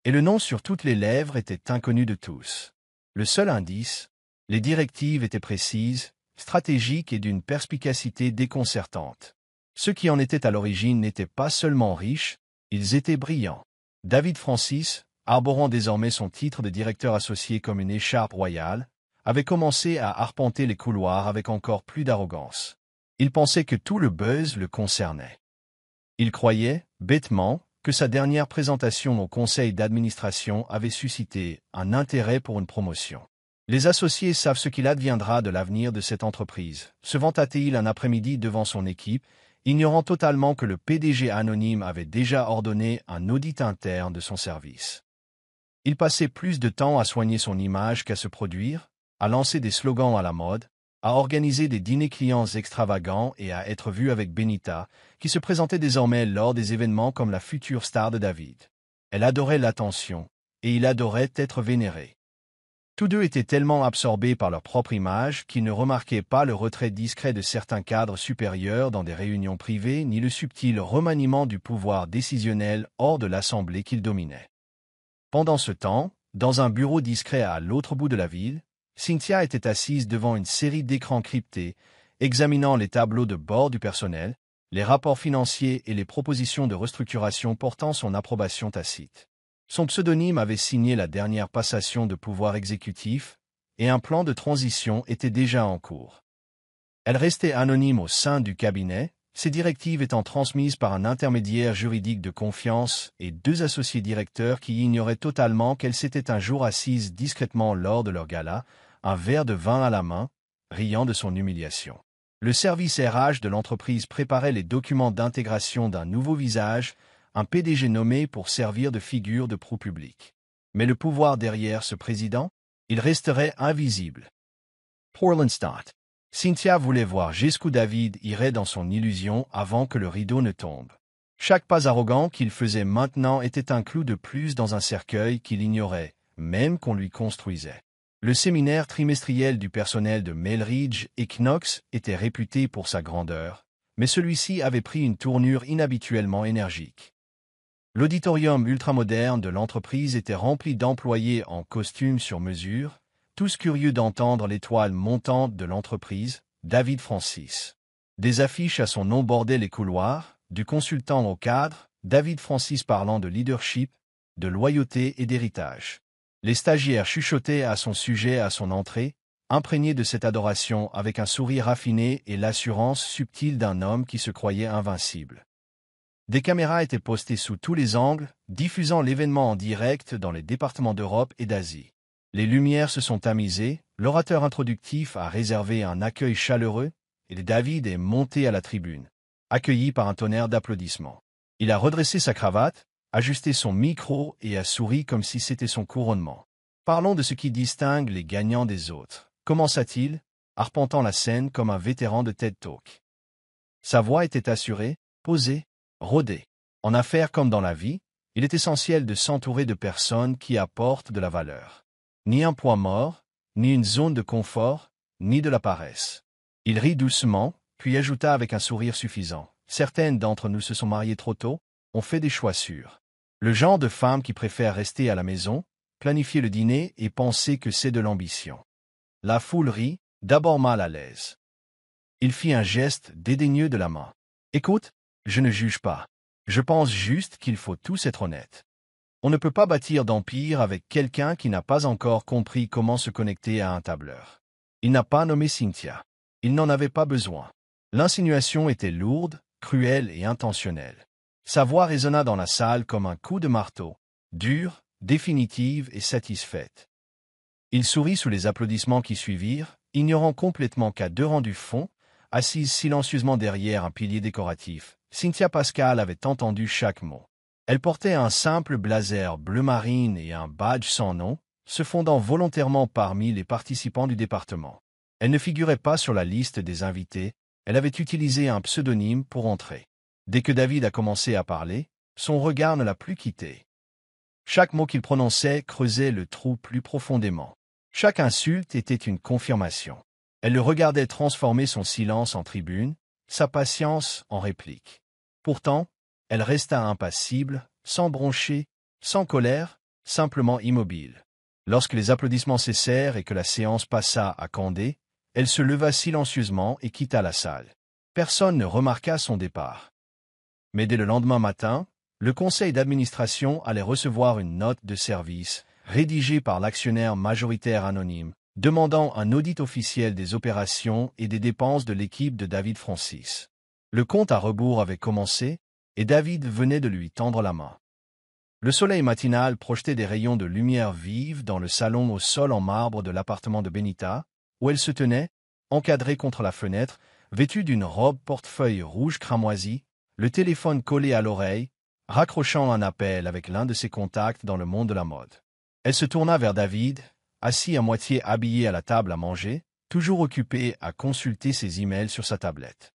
Et le nom sur toutes les lèvres était inconnu de tous. Le seul indice, les directives étaient précises, stratégiques et d'une perspicacité déconcertante. Ceux qui en étaient à l'origine n'étaient pas seulement riches, ils étaient brillants. David Francis, arborant désormais son titre de directeur associé comme une écharpe royale, avait commencé à arpenter les couloirs avec encore plus d'arrogance. Il pensait que tout le buzz le concernait. Il croyait, bêtement, que sa dernière présentation au conseil d'administration avait suscité un intérêt pour une promotion. Les associés savent ce qu'il adviendra de l'avenir de cette entreprise, se vanta-t-il un après-midi devant son équipe, ignorant totalement que le PDG anonyme avait déjà ordonné un audit interne de son service. Il passait plus de temps à soigner son image qu'à se produire, à lancer des slogans à la mode, à organiser des dîners clients extravagants et à être vu avec Benita, qui se présentait désormais lors des événements comme la future star de David. Elle adorait l'attention, et il adorait être vénéré. Tous deux étaient tellement absorbés par leur propre image qu'ils ne remarquaient pas le retrait discret de certains cadres supérieurs dans des réunions privées ni le subtil remaniement du pouvoir décisionnel hors de l'assemblée qu'ils dominaient. Pendant ce temps, dans un bureau discret à l'autre bout de la ville, Cynthia était assise devant une série d'écrans cryptés, examinant les tableaux de bord du personnel, les rapports financiers et les propositions de restructuration portant son approbation tacite. Son pseudonyme avait signé la dernière passation de pouvoir exécutif, et un plan de transition était déjà en cours. Elle restait anonyme au sein du cabinet, ses directives étant transmises par un intermédiaire juridique de confiance et 2 associés directeurs qui ignoraient totalement qu'elle s'était un jour assise discrètement lors de leur gala, un verre de vin à la main, riant de son humiliation. Le service RH de l'entreprise préparait les documents d'intégration d'un nouveau visage, un PDG nommé pour servir de figure de proue publique. Mais le pouvoir derrière ce président, il resterait invisible. Portland Stott. Cynthia voulait voir jusqu'où David irait dans son illusion avant que le rideau ne tombe. Chaque pas arrogant qu'il faisait maintenant était un clou de plus dans un cercueil qu'il ignorait, même qu'on lui construisait. Le séminaire trimestriel du personnel de Melridge et Knox était réputé pour sa grandeur, mais celui-ci avait pris une tournure inhabituellement énergique. L'auditorium ultramoderne de l'entreprise était rempli d'employés en costume sur mesure, tous curieux d'entendre l'étoile montante de l'entreprise, David Francis. Des affiches à son nom bordaient les couloirs, du consultant au cadre, David Francis parlant de leadership, de loyauté et d'héritage. Les stagiaires chuchotaient à son sujet à son entrée, imprégnés de cette adoration avec un sourire raffiné et l'assurance subtile d'un homme qui se croyait invincible. Des caméras étaient postées sous tous les angles, diffusant l'événement en direct dans les départements d'Europe et d'Asie. Les lumières se sont tamisées, l'orateur introductif a réservé un accueil chaleureux, et David est monté à la tribune, accueilli par un tonnerre d'applaudissements. Il a redressé sa cravate, ajusté son micro et a souri comme si c'était son couronnement. Parlons de ce qui distingue les gagnants des autres, commença-t-il, arpentant la scène comme un vétéran de TED Talk. Sa voix était assurée, posée, rodée. En affaires comme dans la vie, il est essentiel de s'entourer de personnes qui apportent de la valeur. Ni un poids mort, ni une zone de confort, ni de la paresse. Il rit doucement, puis ajouta avec un sourire suffisant. Certaines d'entre nous se sont mariées trop tôt, ont fait des choix sûrs. Le genre de femme qui préfère rester à la maison, planifier le dîner et penser que c'est de l'ambition. La foule rit, d'abord mal à l'aise. Il fit un geste dédaigneux de la main. Écoute, je ne juge pas. Je pense juste qu'il faut tous être honnêtes. On ne peut pas bâtir d'empire avec quelqu'un qui n'a pas encore compris comment se connecter à un tableur. Il n'a pas nommé Cynthia. Il n'en avait pas besoin. L'insinuation était lourde, cruelle et intentionnelle. Sa voix résonna dans la salle comme un coup de marteau, dure, définitive et satisfaite. Il sourit sous les applaudissements qui suivirent, ignorant complètement qu'à 2 rangs du fond, assise silencieusement derrière un pilier décoratif, Cynthia Pascal avait entendu chaque mot. Elle portait un simple blazer bleu marine et un badge sans nom, se fondant volontairement parmi les participants du département. Elle ne figurait pas sur la liste des invités, elle avait utilisé un pseudonyme pour entrer. Dès que David a commencé à parler, son regard ne l'a plus quitté. Chaque mot qu'il prononçait creusait le trou plus profondément. Chaque insulte était une confirmation. Elle le regardait transformer son silence en tribune, sa patience en réplique. Pourtant, elle resta impassible, sans broncher, sans colère, simplement immobile. Lorsque les applaudissements cessèrent et que la séance passa à Condé, elle se leva silencieusement et quitta la salle. Personne ne remarqua son départ. Mais dès le lendemain matin, le conseil d'administration allait recevoir une note de service, rédigée par l'actionnaire majoritaire anonyme, demandant un audit officiel des opérations et des dépenses de l'équipe de David Francis. Le compte à rebours avait commencé, et David venait de lui tendre la main. Le soleil matinal projetait des rayons de lumière vive dans le salon au sol en marbre de l'appartement de Benita, où elle se tenait, encadrée contre la fenêtre, vêtue d'une robe portefeuille rouge cramoisi, le téléphone collé à l'oreille, raccrochant un appel avec l'un de ses contacts dans le monde de la mode. Elle se tourna vers David, assis à moitié habillé à la table à manger, toujours occupé à consulter ses emails sur sa tablette.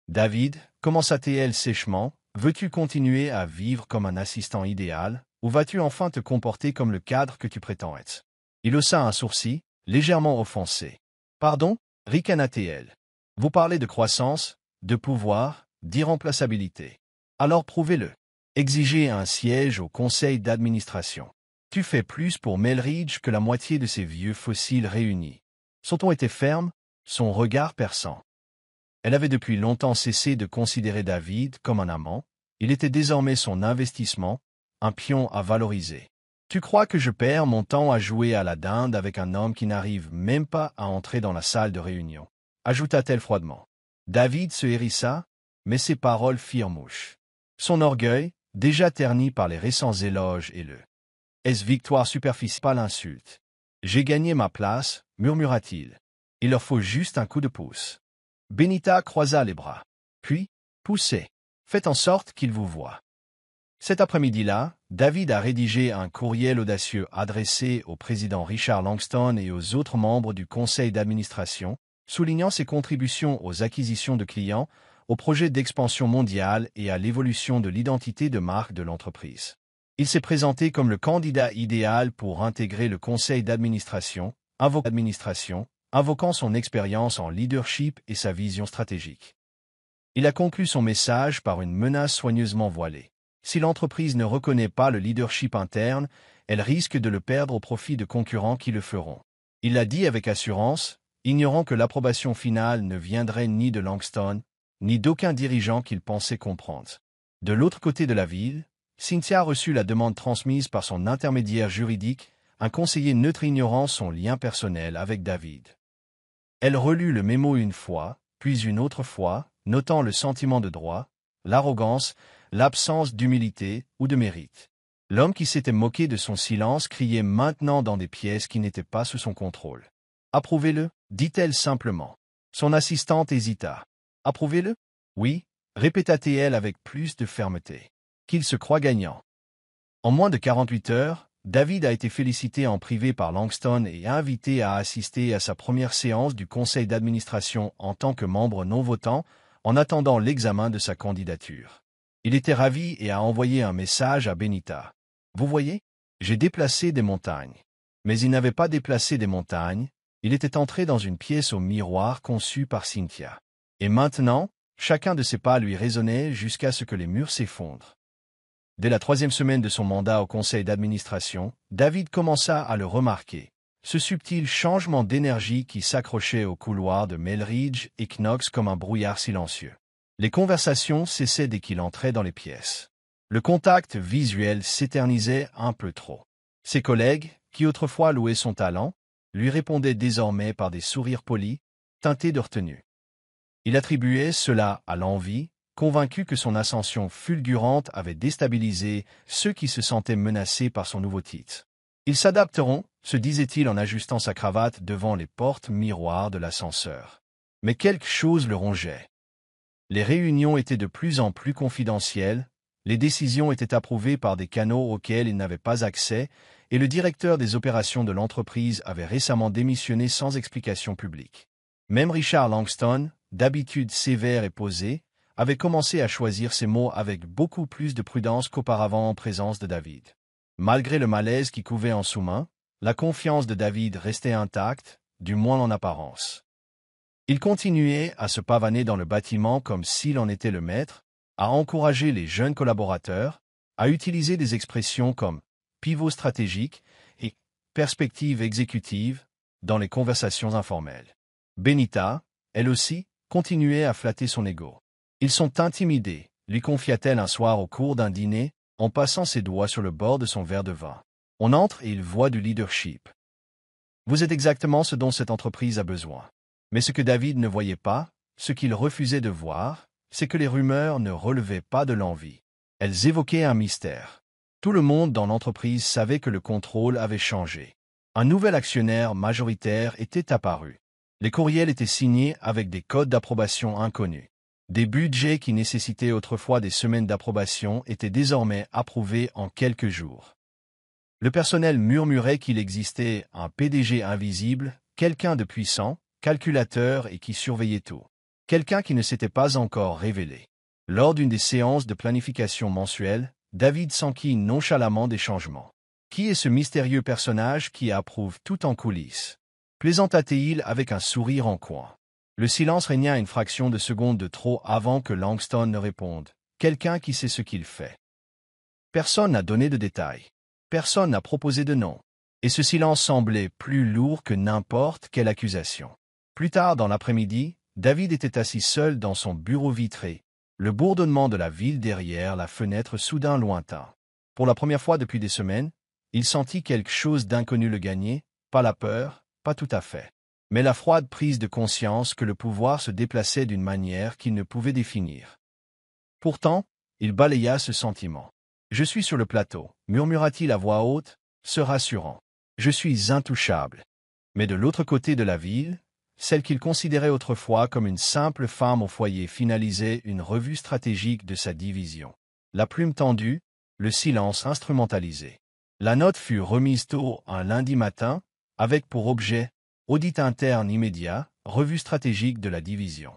« David, commença-t-elle sèchement, veux-tu continuer à vivre comme un assistant idéal, ou vas-tu enfin te comporter comme le cadre que tu prétends être ?» Il haussa un sourcil, légèrement offensé. « Pardon, ricana-t-elle. Vous parlez de croissance, de pouvoir, d'irremplaçabilité. Alors prouvez-le. Exigez un siège au conseil d'administration. Tu fais plus pour Melridge que la moitié de ces vieux fossiles réunis. » Son ton était ferme, son regard perçant. Elle avait depuis longtemps cessé de considérer David comme un amant, il était désormais son investissement, un pion à valoriser. « Tu crois que je perds mon temps à jouer à la dinde avec un homme qui n'arrive même pas à entrer dans la salle de réunion ?» ajouta-t-elle froidement. David se hérissa, mais ses paroles firent mouche. Son orgueil, déjà terni par les récents éloges et le « Est-ce victoire superficielle pas l'insulte. J'ai gagné ma place, murmura-t-il. Il leur faut juste un coup de pouce. Benita croisa les bras. Puis, poussez. Faites en sorte qu'il vous voie. Cet après-midi-là, David a rédigé un courriel audacieux adressé au président Richard Langston et aux autres membres du conseil d'administration, soulignant ses contributions aux acquisitions de clients, au projet d'expansion mondiale et à l'évolution de l'identité de marque de l'entreprise. Il s'est présenté comme le candidat idéal pour intégrer le conseil d'administration, invoquant son expérience en leadership et sa vision stratégique. Il a conclu son message par une menace soigneusement voilée. Si l'entreprise ne reconnaît pas le leadership interne, elle risque de le perdre au profit de concurrents qui le feront. Il l'a dit avec assurance, ignorant que l'approbation finale ne viendrait ni de Langston, ni d'aucun dirigeant qu'il pensait comprendre. De l'autre côté de la ville, Cynthia a reçu la demande transmise par son intermédiaire juridique, un conseiller neutre ignorant son lien personnel avec David. Elle relut le mémo une fois, puis une autre fois, notant le sentiment de droit, l'arrogance, l'absence d'humilité ou de mérite. L'homme qui s'était moqué de son silence criait maintenant dans des pièces qui n'étaient pas sous son contrôle. « Approuvez-le » dit-elle simplement. Son assistante hésita. « Approuvez-le » ? « Oui » répéta-t-elle avec plus de fermeté. « Qu'il se croit gagnant. » En moins de 48 heures, David a été félicité en privé par Langston et invité à assister à sa première séance du conseil d'administration en tant que membre non votant, en attendant l'examen de sa candidature. Il était ravi et a envoyé un message à Benita. « Vous voyez, j'ai déplacé des montagnes. » Mais il n'avait pas déplacé des montagnes, il était entré dans une pièce au miroir conçue par Cynthia. Et maintenant, chacun de ses pas lui résonnait jusqu'à ce que les murs s'effondrent. Dès la 3e semaine de son mandat au conseil d'administration, David commença à le remarquer. Ce subtil changement d'énergie qui s'accrochait au couloir de Melridge et Knox comme un brouillard silencieux. Les conversations cessaient dès qu'il entrait dans les pièces. Le contact visuel s'éternisait un peu trop. Ses collègues, qui autrefois louaient son talent, lui répondaient désormais par des sourires polis, teintés de retenue. Il attribuait cela à l'envie, convaincu que son ascension fulgurante avait déstabilisé ceux qui se sentaient menacés par son nouveau titre. Ils s'adapteront, se disait-il en ajustant sa cravate devant les portes miroirs de l'ascenseur. Mais quelque chose le rongeait. Les réunions étaient de plus en plus confidentielles, les décisions étaient approuvées par des canaux auxquels il n'avait pas accès, et le directeur des opérations de l'entreprise avait récemment démissionné sans explication publique. Même Richard Langston, d'habitude sévère et posé, avait commencé à choisir ses mots avec beaucoup plus de prudence qu'auparavant en présence de David. Malgré le malaise qui couvait en sous-main, la confiance de David restait intacte, du moins en apparence. Il continuait à se pavaner dans le bâtiment comme s'il en était le maître, à encourager les jeunes collaborateurs, à utiliser des expressions comme « pivot stratégique » et « perspective exécutive » dans les conversations informelles. Benita, elle aussi, continuait à flatter son ego. « Ils sont intimidés », lui confia-t-elle un soir au cours d'un dîner, en passant ses doigts sur le bord de son verre de vin. « On entre et ils voient du leadership. Vous êtes exactement ce dont cette entreprise a besoin. » Mais ce que David ne voyait pas, ce qu'il refusait de voir, c'est que les rumeurs ne relevaient pas de l'envie. Elles évoquaient un mystère. Tout le monde dans l'entreprise savait que le contrôle avait changé. Un nouvel actionnaire majoritaire était apparu. Les courriels étaient signés avec des codes d'approbation inconnus. Des budgets qui nécessitaient autrefois des semaines d'approbation étaient désormais approuvés en quelques jours. Le personnel murmurait qu'il existait un PDG invisible, quelqu'un de puissant, calculateur et qui surveillait tout. Quelqu'un qui ne s'était pas encore révélé. Lors d'une des séances de planification mensuelle, David s'enquit nonchalamment des changements. Qui est ce mystérieux personnage qui approuve tout en coulisses? Plaisanta-t-il avec un sourire en coin. Le silence régna une fraction de seconde de trop avant que Langston ne réponde. Quelqu'un qui sait ce qu'il fait. Personne n'a donné de détails. Personne n'a proposé de nom. Et ce silence semblait plus lourd que n'importe quelle accusation. Plus tard dans l'après-midi, David était assis seul dans son bureau vitré, le bourdonnement de la ville derrière la fenêtre soudain lointain. Pour la première fois depuis des semaines, il sentit quelque chose d'inconnu le gagner, pas la peur, pas tout à fait, mais la froide prise de conscience que le pouvoir se déplaçait d'une manière qu'il ne pouvait définir. Pourtant, il balaya ce sentiment. « Je suis sur le plateau », murmura-t-il à voix haute, se rassurant. « Je suis intouchable. » Mais de l'autre côté de la ville, celle qu'il considérait autrefois comme une simple femme au foyer finalisait une revue stratégique de sa division. La plume tendue, le silence instrumentalisé. La note fut remise tôt un lundi matin, avec pour objet « audit interne immédiat, revue stratégique de la division ».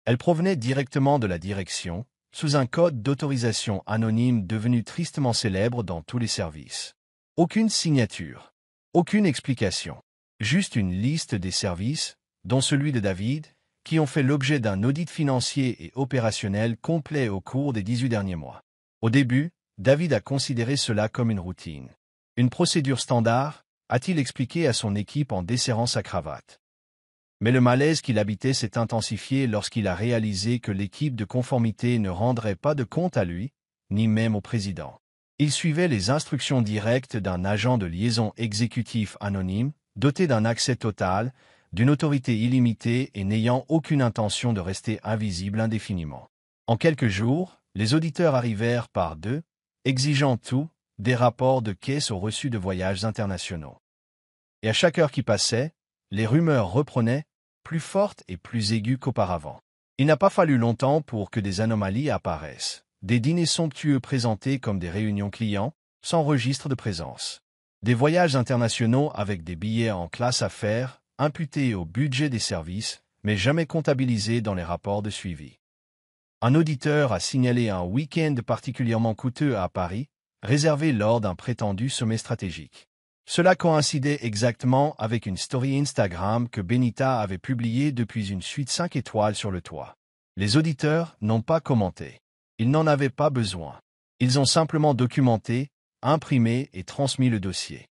Elle provenait directement de la direction, sous un code d'autorisation anonyme devenu tristement célèbre dans tous les services. Aucune signature, aucune explication. Juste une liste des services, dont celui de David, qui ont fait l'objet d'un audit financier et opérationnel complet au cours des 18 derniers mois. Au début, David a considéré cela comme une routine. Une procédure standard, a-t-il expliqué à son équipe en desserrant sa cravate. Mais le malaise qui l'habitait s'est intensifié lorsqu'il a réalisé que l'équipe de conformité ne rendrait pas de compte à lui, ni même au président. Il suivait les instructions directes d'un agent de liaison exécutif anonyme, doté d'un accès total, d'une autorité illimitée et n'ayant aucune intention de rester invisible indéfiniment. En quelques jours, les auditeurs arrivèrent par deux, exigeant tout, des rapports de caisse aux reçus de voyages internationaux. Et à chaque heure qui passait, les rumeurs reprenaient, plus fortes et plus aiguës qu'auparavant. Il n'a pas fallu longtemps pour que des anomalies apparaissent. Des dîners somptueux présentés comme des réunions clients, sans registre de présence. Des voyages internationaux avec des billets en classe affaires, imputés au budget des services, mais jamais comptabilisés dans les rapports de suivi. Un auditeur a signalé un week-end particulièrement coûteux à Paris, réservé lors d'un prétendu sommet stratégique. Cela coïncidait exactement avec une story Instagram que Benita avait publiée depuis une suite 5 étoiles sur le toit. Les auditeurs n'ont pas commenté. Ils n'en avaient pas besoin. Ils ont simplement documenté, imprimé et transmis le dossier.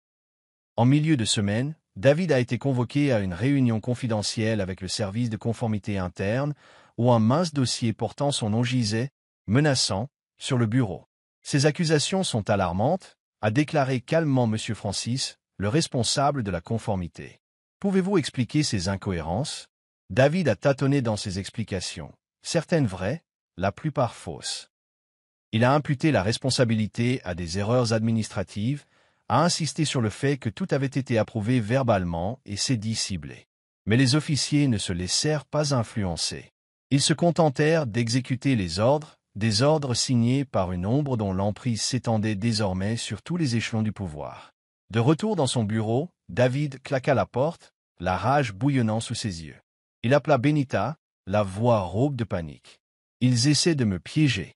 En milieu de semaine, David a été convoqué à une réunion confidentielle avec le service de conformité interne où un mince dossier portant son nom gisait, menaçant, sur le bureau. Ces accusations sont alarmantes, a déclaré calmement M. Francis, le responsable de la conformité. Pouvez-vous expliquer ces incohérences? David a tâtonné dans ses explications, certaines vraies, la plupart fausses. Il a imputé la responsabilité à des erreurs administratives, a insisté sur le fait que tout avait été approuvé verbalement et s'est dit ciblé. Mais les officiers ne se laissèrent pas influencer. Ils se contentèrent d'exécuter les ordres, des ordres signés par une ombre dont l'emprise s'étendait désormais sur tous les échelons du pouvoir. De retour dans son bureau, David claqua la porte, la rage bouillonnant sous ses yeux. Il appela Benita, la voix rauque de panique. « Ils essaient de me piéger.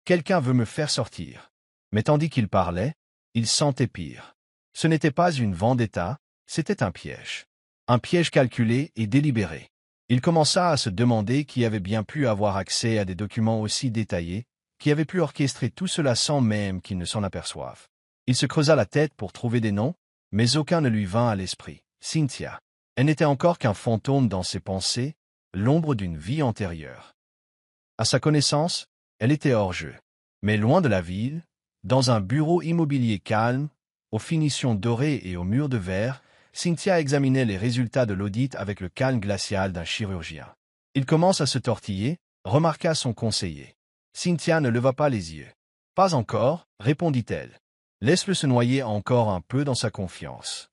Quelqu'un veut me faire sortir. » Mais tandis qu'il parlait, il sentait pire. Ce n'était pas une vendetta, c'était un piège. Un piège calculé et délibéré. Il commença à se demander qui avait bien pu avoir accès à des documents aussi détaillés, qui avait pu orchestrer tout cela sans même qu'il ne s'en aperçoive. Il se creusa la tête pour trouver des noms, mais aucun ne lui vint à l'esprit. Cynthia. Elle n'était encore qu'un fantôme dans ses pensées, l'ombre d'une vie antérieure. À sa connaissance, elle était hors jeu. Mais loin de la ville, dans un bureau immobilier calme, aux finitions dorées et aux murs de verre, Cynthia examinait les résultats de l'audit avec le calme glacial d'un chirurgien. Il commence à se tortiller, remarqua son conseiller. Cynthia ne leva pas les yeux. « Pas encore, répondit-elle. Laisse-le se noyer encore un peu dans sa confiance. »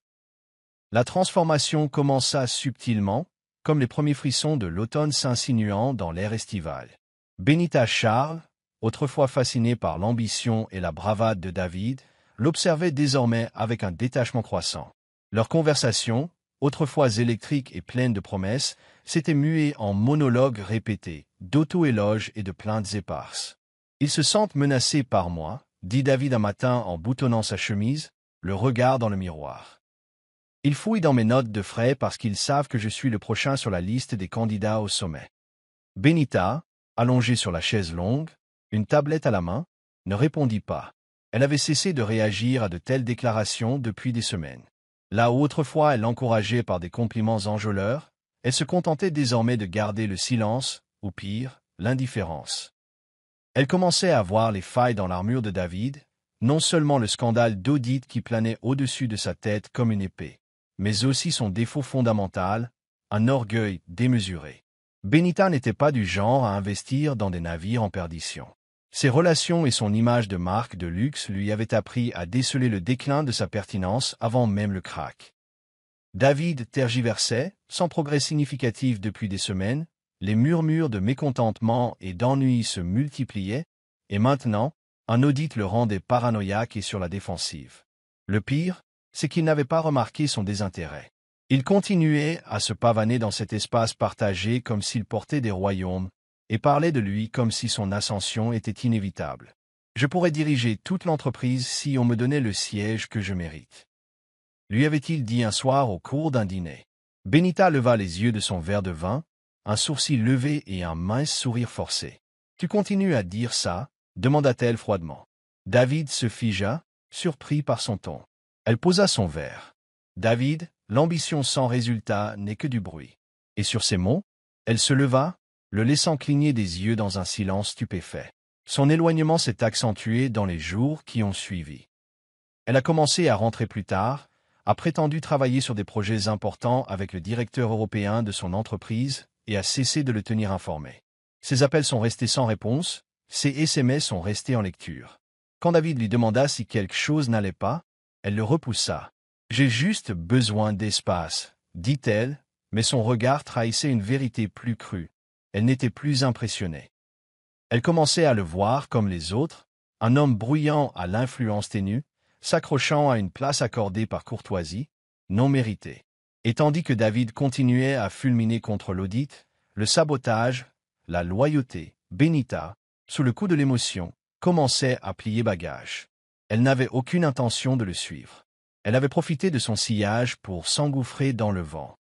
La transformation commença subtilement, comme les premiers frissons de l'automne s'insinuant dans l'air estival. Benita Charles, autrefois fascinée par l'ambition et la bravade de David, l'observait désormais avec un détachement croissant. Leur conversation, autrefois électrique et pleine de promesses, s'était muée en monologues répétés, d'auto-éloges et de plaintes éparses. « Ils se sentent menacés par moi, » dit David un matin en boutonnant sa chemise, le regard dans le miroir. « Ils fouillent dans mes notes de frais parce qu'ils savent que je suis le prochain sur la liste des candidats au sommet. » Benita, allongée sur la chaise longue, une tablette à la main, ne répondit pas. Elle avait cessé de réagir à de telles déclarations depuis des semaines. Là où autrefois elle l'encourageait par des compliments enjôleurs, elle se contentait désormais de garder le silence, ou pire, l'indifférence. Elle commençait à voir les failles dans l'armure de David, non seulement le scandale d'audit qui planait au-dessus de sa tête comme une épée, mais aussi son défaut fondamental, un orgueil démesuré. Benita n'était pas du genre à investir dans des navires en perdition. Ses relations et son image de marque de luxe lui avaient appris à déceler le déclin de sa pertinence avant même le krach. David tergiversait, sans progrès significatif depuis des semaines, les murmures de mécontentement et d'ennui se multipliaient, et maintenant, un audit le rendait paranoïaque et sur la défensive. Le pire, c'est qu'il n'avait pas remarqué son désintérêt. Il continuait à se pavaner dans cet espace partagé comme s'il portait des royaumes, et parlait de lui comme si son ascension était inévitable. Je pourrais diriger toute l'entreprise si on me donnait le siège que je mérite. Lui avait-il dit un soir au cours d'un dîner. Benita leva les yeux de son verre de vin, un sourcil levé et un mince sourire forcé. « Tu continues à dire ça ?» demanda-t-elle froidement. David se figea, surpris par son ton. Elle posa son verre. « David, l'ambition sans résultat n'est que du bruit. » Et sur ces mots, elle se leva, le laissant cligner des yeux dans un silence stupéfait. Son éloignement s'est accentué dans les jours qui ont suivi. Elle a commencé à rentrer plus tard, a prétendu travailler sur des projets importants avec le directeur européen de son entreprise et a cessé de le tenir informé. Ses appels sont restés sans réponse, ses SMS sont restés en lecture. Quand David lui demanda si quelque chose n'allait pas, elle le repoussa. « J'ai juste besoin d'espace », dit-elle, mais son regard trahissait une vérité plus crue. Elle n'était plus impressionnée. Elle commençait à le voir comme les autres, un homme bruyant à l'influence ténue, s'accrochant à une place accordée par courtoisie, non méritée. Et tandis que David continuait à fulminer contre l'audit, le sabotage, la loyauté, Benita, sous le coup de l'émotion, commençait à plier bagage. Elle n'avait aucune intention de le suivre. Elle avait profité de son sillage pour s'engouffrer dans le vent.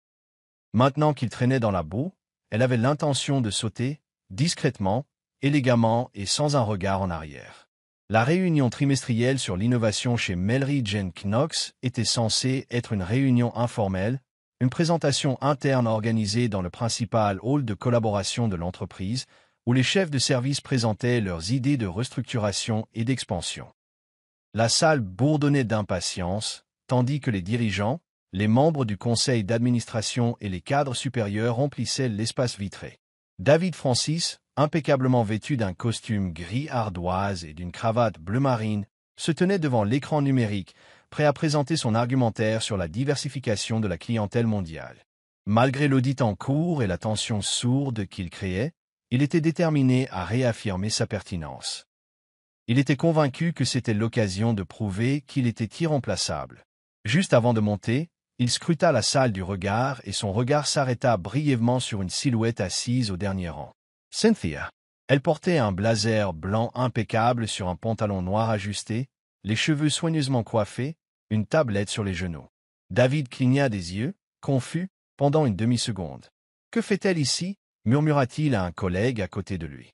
Maintenant qu'il traînait dans la boue, elle avait l'intention de sauter, discrètement, élégamment et sans un regard en arrière. La réunion trimestrielle sur l'innovation chez Melry Jane Knox était censée être une réunion informelle, une présentation interne organisée dans le principal hall de collaboration de l'entreprise, où les chefs de service présentaient leurs idées de restructuration et d'expansion. La salle bourdonnait d'impatience, tandis que les dirigeants, les membres du conseil d'administration et les cadres supérieurs remplissaient l'espace vitré. David Francis, impeccablement vêtu d'un costume gris ardoise et d'une cravate bleu marine, se tenait devant l'écran numérique, prêt à présenter son argumentaire sur la diversification de la clientèle mondiale. Malgré l'audit en cours et la tension sourde qu'il créait, il était déterminé à réaffirmer sa pertinence. Il était convaincu que c'était l'occasion de prouver qu'il était irremplaçable. Juste avant de monter, il scruta la salle du regard et son regard s'arrêta brièvement sur une silhouette assise au dernier rang. Cynthia. Elle portait un blazer blanc impeccable sur un pantalon noir ajusté, les cheveux soigneusement coiffés, une tablette sur les genoux. David cligna des yeux, confus, pendant une demi-seconde. « Que fait-elle ici » murmura-t-il à un collègue à côté de lui.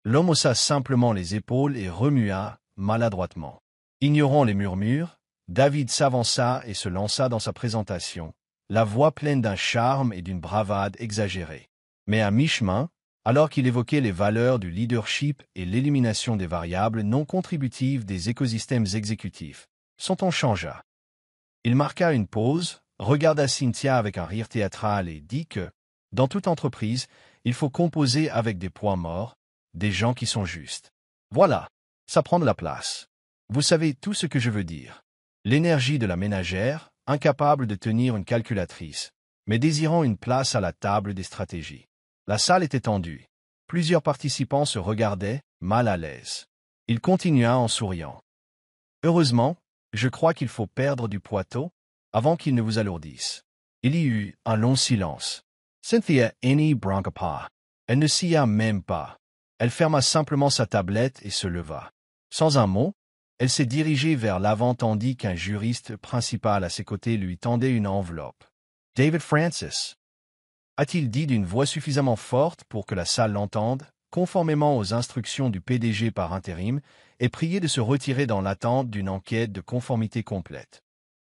L'homme haussa simplement les épaules et remua, maladroitement. Ignorant les murmures, David s'avança et se lança dans sa présentation, la voix pleine d'un charme et d'une bravade exagérée. Mais à mi-chemin, alors qu'il évoquait les valeurs du leadership et l'élimination des variables non contributives des écosystèmes exécutifs, son ton changea. Il marqua une pause, regarda Cynthia avec un rire théâtral et dit que, dans toute entreprise, il faut composer avec des points morts, des gens qui sont justes. Voilà, ça prend de la place. Vous savez tout ce que je veux dire. L'énergie de la ménagère, incapable de tenir une calculatrice, mais désirant une place à la table des stratégies. La salle était tendue. Plusieurs participants se regardaient, mal à l'aise. Il continua en souriant. Heureusement, je crois qu'il faut perdre du poids tôt, avant qu'il ne vous alourdisse. Il y eut un long silence. Cynthia n'y bronca pas. Elle ne sia même pas. Elle ferma simplement sa tablette et se leva. Sans un mot, elle s'est dirigée vers l'avant tandis qu'un juriste principal à ses côtés lui tendait une enveloppe. « David Francis » a-t-il dit d'une voix suffisamment forte pour que la salle l'entende, conformément aux instructions du PDG par intérim, et prié de se retirer dans l'attente d'une enquête de conformité complète.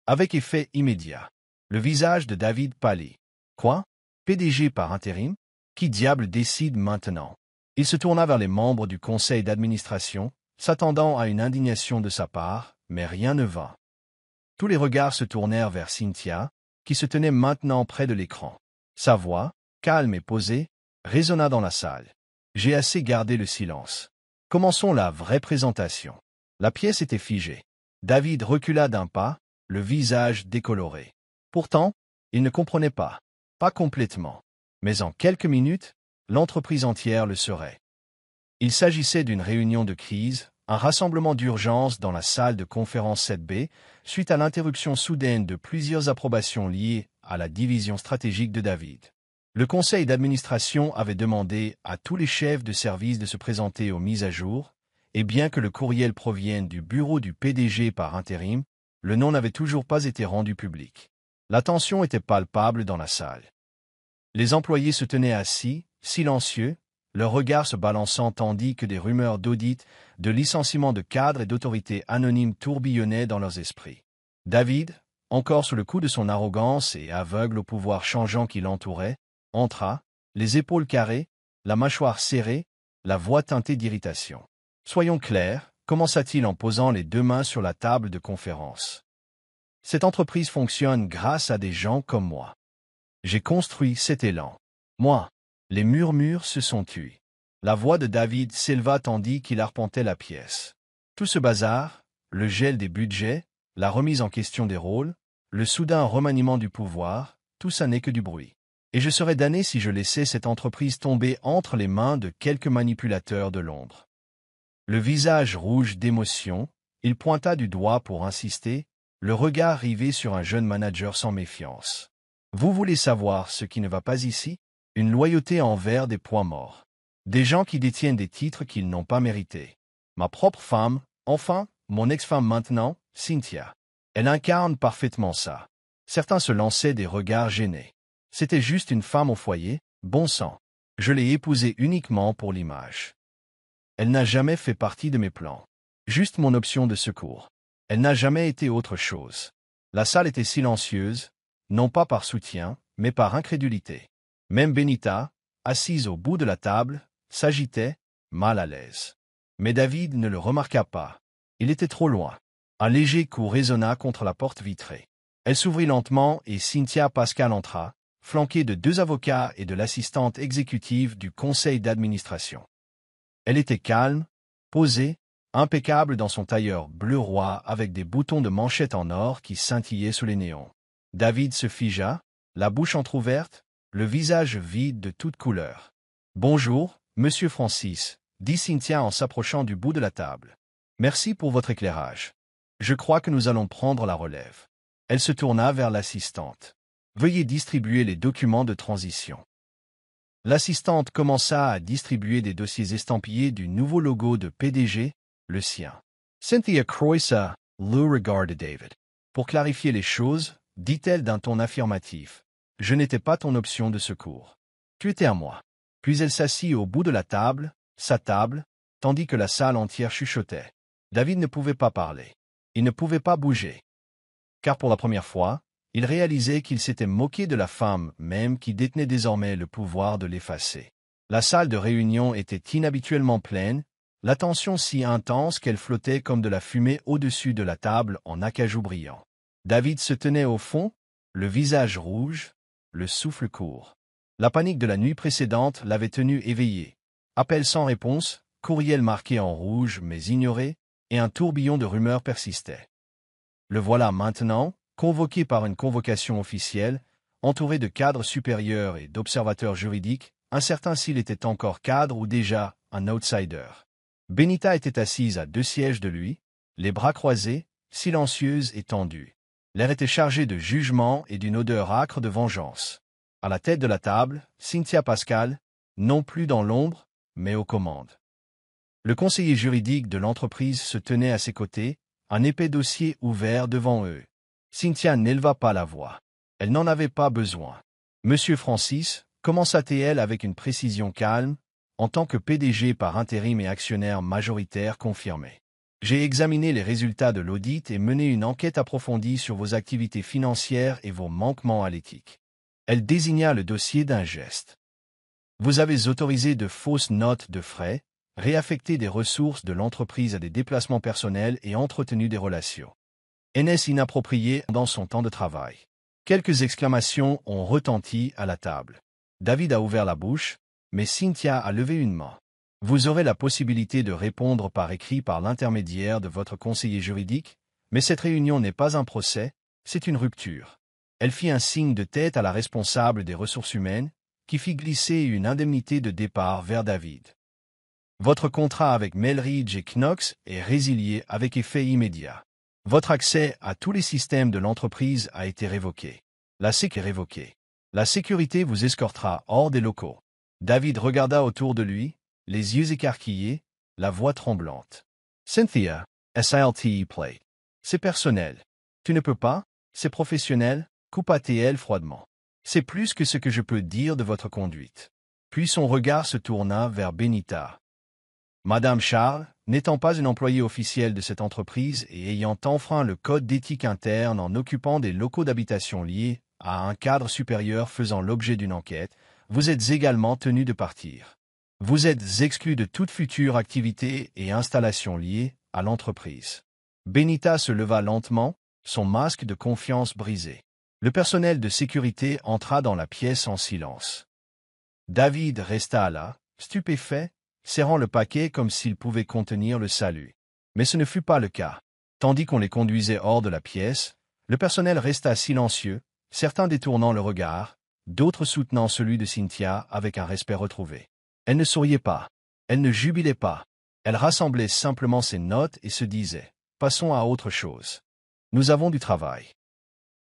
Avec effet immédiat, le visage de David pâlit. « Quoi? PDG par intérim? Qui diable décide maintenant ?» Il se tourna vers les membres du conseil d'administration, s'attendant à une indignation de sa part, mais rien ne vint. Tous les regards se tournèrent vers Cynthia, qui se tenait maintenant près de l'écran. Sa voix, calme et posée, résonna dans la salle. « J'ai assez gardé le silence. Commençons la vraie présentation. » La pièce était figée. David recula d'un pas, le visage décoloré. Pourtant, il ne comprenait pas. Pas complètement. Mais en quelques minutes, l'entreprise entière le saurait. Il s'agissait d'une réunion de crise, un rassemblement d'urgence dans la salle de conférence 7B, suite à l'interruption soudaine de plusieurs approbations liées à la division stratégique de David. Le conseil d'administration avait demandé à tous les chefs de service de se présenter aux mises à jour, et bien que le courriel provienne du bureau du PDG par intérim, le nom n'avait toujours pas été rendu public. La tension était palpable dans la salle. Les employés se tenaient assis, silencieux, leurs regards se balançant tandis que des rumeurs d'audit, de licenciement de cadres et d'autorités anonymes tourbillonnaient dans leurs esprits. David, encore sous le coup de son arrogance et aveugle au pouvoir changeant qui l'entourait, entra, les épaules carrées, la mâchoire serrée, la voix teintée d'irritation. « Soyons clairs, commença-t-il en posant les deux mains sur la table de conférence. Cette entreprise fonctionne grâce à des gens comme moi. J'ai construit cet élan. Moi. » Les murmures se sont tus. La voix de David s'éleva tandis qu'il arpentait la pièce. Tout ce bazar, le gel des budgets, la remise en question des rôles, le soudain remaniement du pouvoir, tout ça n'est que du bruit. Et je serais damné si je laissais cette entreprise tomber entre les mains de quelques manipulateurs de l'ombre. Le visage rouge d'émotion, il pointa du doigt pour insister, le regard rivé sur un jeune manager sans méfiance. Vous voulez savoir ce qui ne va pas ici? Une loyauté envers des poids morts. Des gens qui détiennent des titres qu'ils n'ont pas mérités. Ma propre femme, enfin, mon ex-femme maintenant, Cynthia. Elle incarne parfaitement ça. Certains se lançaient des regards gênés. C'était juste une femme au foyer, bon sang. Je l'ai épousée uniquement pour l'image. Elle n'a jamais fait partie de mes plans. Juste mon option de secours. Elle n'a jamais été autre chose. La salle était silencieuse, non pas par soutien, mais par incrédulité. Même Benita, assise au bout de la table, s'agitait, mal à l'aise. Mais David ne le remarqua pas. Il était trop loin. Un léger coup résonna contre la porte vitrée. Elle s'ouvrit lentement et Cynthia Pascal entra, flanquée de 2 avocats et de l'assistante exécutive du conseil d'administration. Elle était calme, posée, impeccable dans son tailleur bleu roi avec des boutons de manchette en or qui scintillaient sous les néons. David se figea, la bouche entr'ouverte, le visage vide de toute couleur. « Bonjour, Monsieur Francis », dit Cynthia en s'approchant du bout de la table. « Merci pour votre éclairage. Je crois que nous allons prendre la relève. » Elle se tourna vers l'assistante. « Veuillez distribuer les documents de transition. » L'assistante commença à distribuer des dossiers estampillés du nouveau logo de PDG, le sien. Cynthia Croissa, Lou regarda David. « Pour clarifier les choses, dit-elle d'un ton affirmatif, je n'étais pas ton option de secours. Tu étais à moi. » Puis elle s'assit au bout de la table, sa table, tandis que la salle entière chuchotait. David ne pouvait pas parler. Il ne pouvait pas bouger. Car pour la première fois, il réalisait qu'il s'était moqué de la femme même qui détenait désormais le pouvoir de l'effacer. La salle de réunion était inhabituellement pleine, l'attention si intense qu'elle flottait comme de la fumée au-dessus de la table en acajou brillant. David se tenait au fond, le visage rouge, le souffle court. La panique de la nuit précédente l'avait tenu éveillé. Appel sans réponse, courriel marqué en rouge mais ignoré, et un tourbillon de rumeurs persistait. Le voilà maintenant, convoqué par une convocation officielle, entouré de cadres supérieurs et d'observateurs juridiques, incertain s'il était encore cadre ou déjà un outsider. Benita était assise à 2 sièges de lui, les bras croisés, silencieuse et tendue. L'air était chargé de jugement et d'une odeur âcre de vengeance. À la tête de la table, Cynthia Pascal, non plus dans l'ombre, mais aux commandes. Le conseiller juridique de l'entreprise se tenait à ses côtés, un épais dossier ouvert devant eux. Cynthia n'éleva pas la voix. Elle n'en avait pas besoin. « Monsieur Francis », commença-t-elle avec une précision calme, en tant que PDG par intérim et actionnaire majoritaire confirmé. « J'ai examiné les résultats de l'audit et mené une enquête approfondie sur vos activités financières et vos manquements à l'éthique. » Elle désigna le dossier d'un geste. « Vous avez autorisé de fausses notes de frais, réaffecté des ressources de l'entreprise à des déplacements personnels et entretenu des relations. Est-ce inapproprié dans son temps de travail ?» Quelques exclamations ont retenti à la table. David a ouvert la bouche, mais Cynthia a levé une main. « Vous aurez la possibilité de répondre par écrit par l'intermédiaire de votre conseiller juridique, mais cette réunion n'est pas un procès, c'est une rupture. » Elle fit un signe de tête à la responsable des ressources humaines, qui fit glisser une indemnité de départ vers David. Votre contrat avec Melridge et Knox est résilié avec effet immédiat. Votre accès à tous les systèmes de l'entreprise a été révoqué. La SEC est révoquée. La sécurité vous escortera hors des locaux. David regarda autour de lui, les yeux écarquillés, la voix tremblante. Cynthia, SILT play. C'est personnel. Tu ne peux pas, c'est professionnel, coupa-t-elle froidement. C'est plus que ce que je peux dire de votre conduite. Puis son regard se tourna vers Benita. Madame Charles, n'étant pas une employée officielle de cette entreprise et ayant enfreint le code d'éthique interne en occupant des locaux d'habitation liés à un cadre supérieur faisant l'objet d'une enquête, vous êtes également tenu de partir. Vous êtes exclu de toute future activité et installation liée à l'entreprise. Benita se leva lentement, son masque de confiance brisé. Le personnel de sécurité entra dans la pièce en silence. David resta là, stupéfait, serrant le paquet comme s'il pouvait contenir le salut. Mais ce ne fut pas le cas. Tandis qu'on les conduisait hors de la pièce, le personnel resta silencieux, certains détournant le regard, d'autres soutenant celui de Cynthia avec un respect retrouvé. Elle ne souriait pas. Elle ne jubilait pas. Elle rassemblait simplement ses notes et se disait « Passons à autre chose. Nous avons du travail. »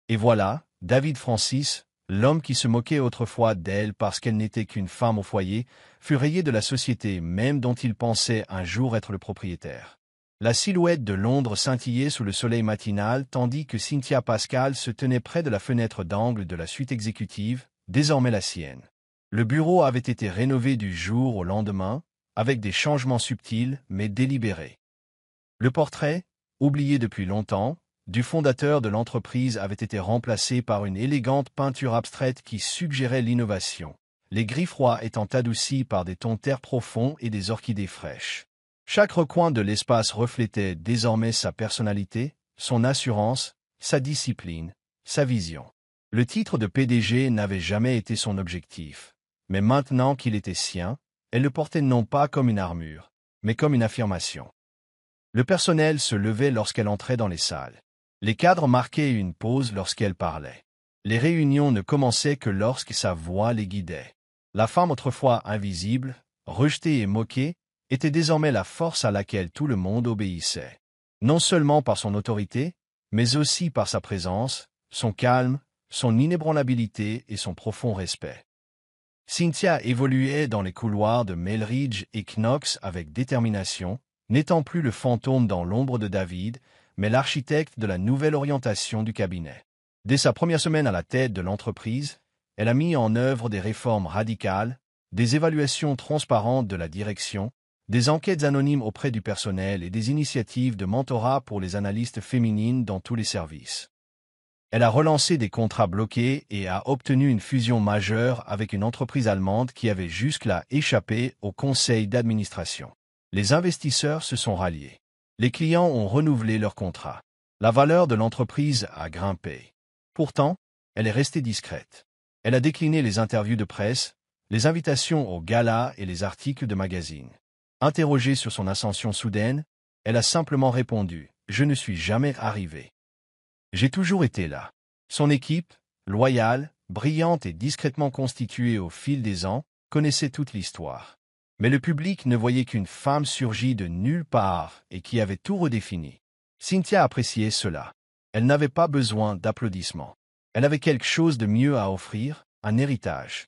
Et voilà, David Francis, l'homme qui se moquait autrefois d'elle parce qu'elle n'était qu'une femme au foyer, fut rayé de la société même dont il pensait un jour être le propriétaire. La silhouette de Londres scintillait sous le soleil matinal tandis que Cynthia Pascal se tenait près de la fenêtre d'angle de la suite exécutive, désormais la sienne. Le bureau avait été rénové du jour au lendemain, avec des changements subtils mais délibérés. Le portrait, oublié depuis longtemps, du fondateur de l'entreprise avait été remplacé par une élégante peinture abstraite qui suggérait l'innovation, les gris froids étant adoucis par des tons terre profonds et des orchidées fraîches. Chaque recoin de l'espace reflétait désormais sa personnalité, son assurance, sa discipline, sa vision. Le titre de PDG n'avait jamais été son objectif, mais maintenant qu'il était sien, elle le portait non pas comme une armure, mais comme une affirmation. Le personnel se levait lorsqu'elle entrait dans les salles. Les cadres marquaient une pause lorsqu'elle parlait. Les réunions ne commençaient que lorsque sa voix les guidait. La femme autrefois invisible, rejetée et moquée, était désormais la force à laquelle tout le monde obéissait. Non seulement par son autorité, mais aussi par sa présence, son calme, son inébranlabilité et son profond respect. Cynthia évoluait dans les couloirs de Melridge et Knox avec détermination, n'étant plus le fantôme dans l'ombre de David, mais l'architecte de la nouvelle orientation du cabinet. Dès sa première semaine à la tête de l'entreprise, elle a mis en œuvre des réformes radicales, des évaluations transparentes de la direction, des enquêtes anonymes auprès du personnel et des initiatives de mentorat pour les analystes féminines dans tous les services. Elle a relancé des contrats bloqués et a obtenu une fusion majeure avec une entreprise allemande qui avait jusque-là échappé au conseil d'administration. Les investisseurs se sont ralliés. Les clients ont renouvelé leurs contrats. La valeur de l'entreprise a grimpé. Pourtant, elle est restée discrète. Elle a décliné les interviews de presse, les invitations aux galas et les articles de magazines. Interrogée sur son ascension soudaine, elle a simplement répondu « Je ne suis jamais arrivée. J'ai toujours été là. » Son équipe, loyale, brillante et discrètement constituée au fil des ans, connaissait toute l'histoire. Mais le public ne voyait qu'une femme surgie de nulle part et qui avait tout redéfini. Cynthia appréciait cela. Elle n'avait pas besoin d'applaudissements. Elle avait quelque chose de mieux à offrir, un héritage.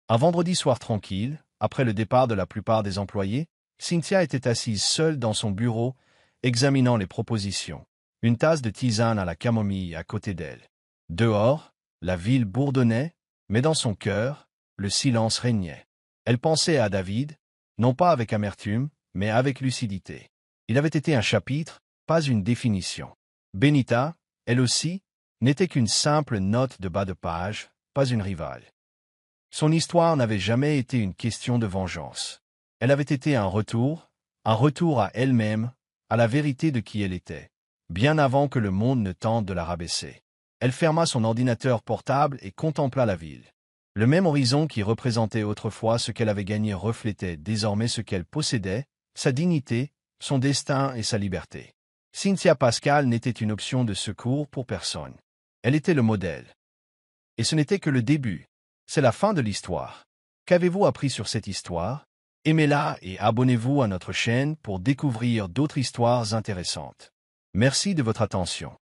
Un vendredi soir tranquille, après le départ de la plupart des employés, Cynthia était assise seule dans son bureau, examinant les propositions. Une tasse de tisane à la camomille à côté d'elle. Dehors, la ville bourdonnait, mais dans son cœur, le silence régnait. Elle pensait à David, non pas avec amertume, mais avec lucidité. Il avait été un chapitre, pas une définition. Benita, elle aussi, n'était qu'une simple note de bas de page, pas une rivale. Son histoire n'avait jamais été une question de vengeance. Elle avait été un retour à elle-même, à la vérité de qui elle était, bien avant que le monde ne tente de la rabaisser. Elle ferma son ordinateur portable et contempla la ville. Le même horizon qui représentait autrefois ce qu'elle avait gagné reflétait désormais ce qu'elle possédait, sa dignité, son destin et sa liberté. Cynthia Pascal n'était une option de secours pour personne. Elle était le modèle. Et ce n'était que le début. C'est la fin de l'histoire. Qu'avez-vous appris sur cette histoire? Aimez-la et abonnez-vous à notre chaîne pour découvrir d'autres histoires intéressantes. Merci de votre attention.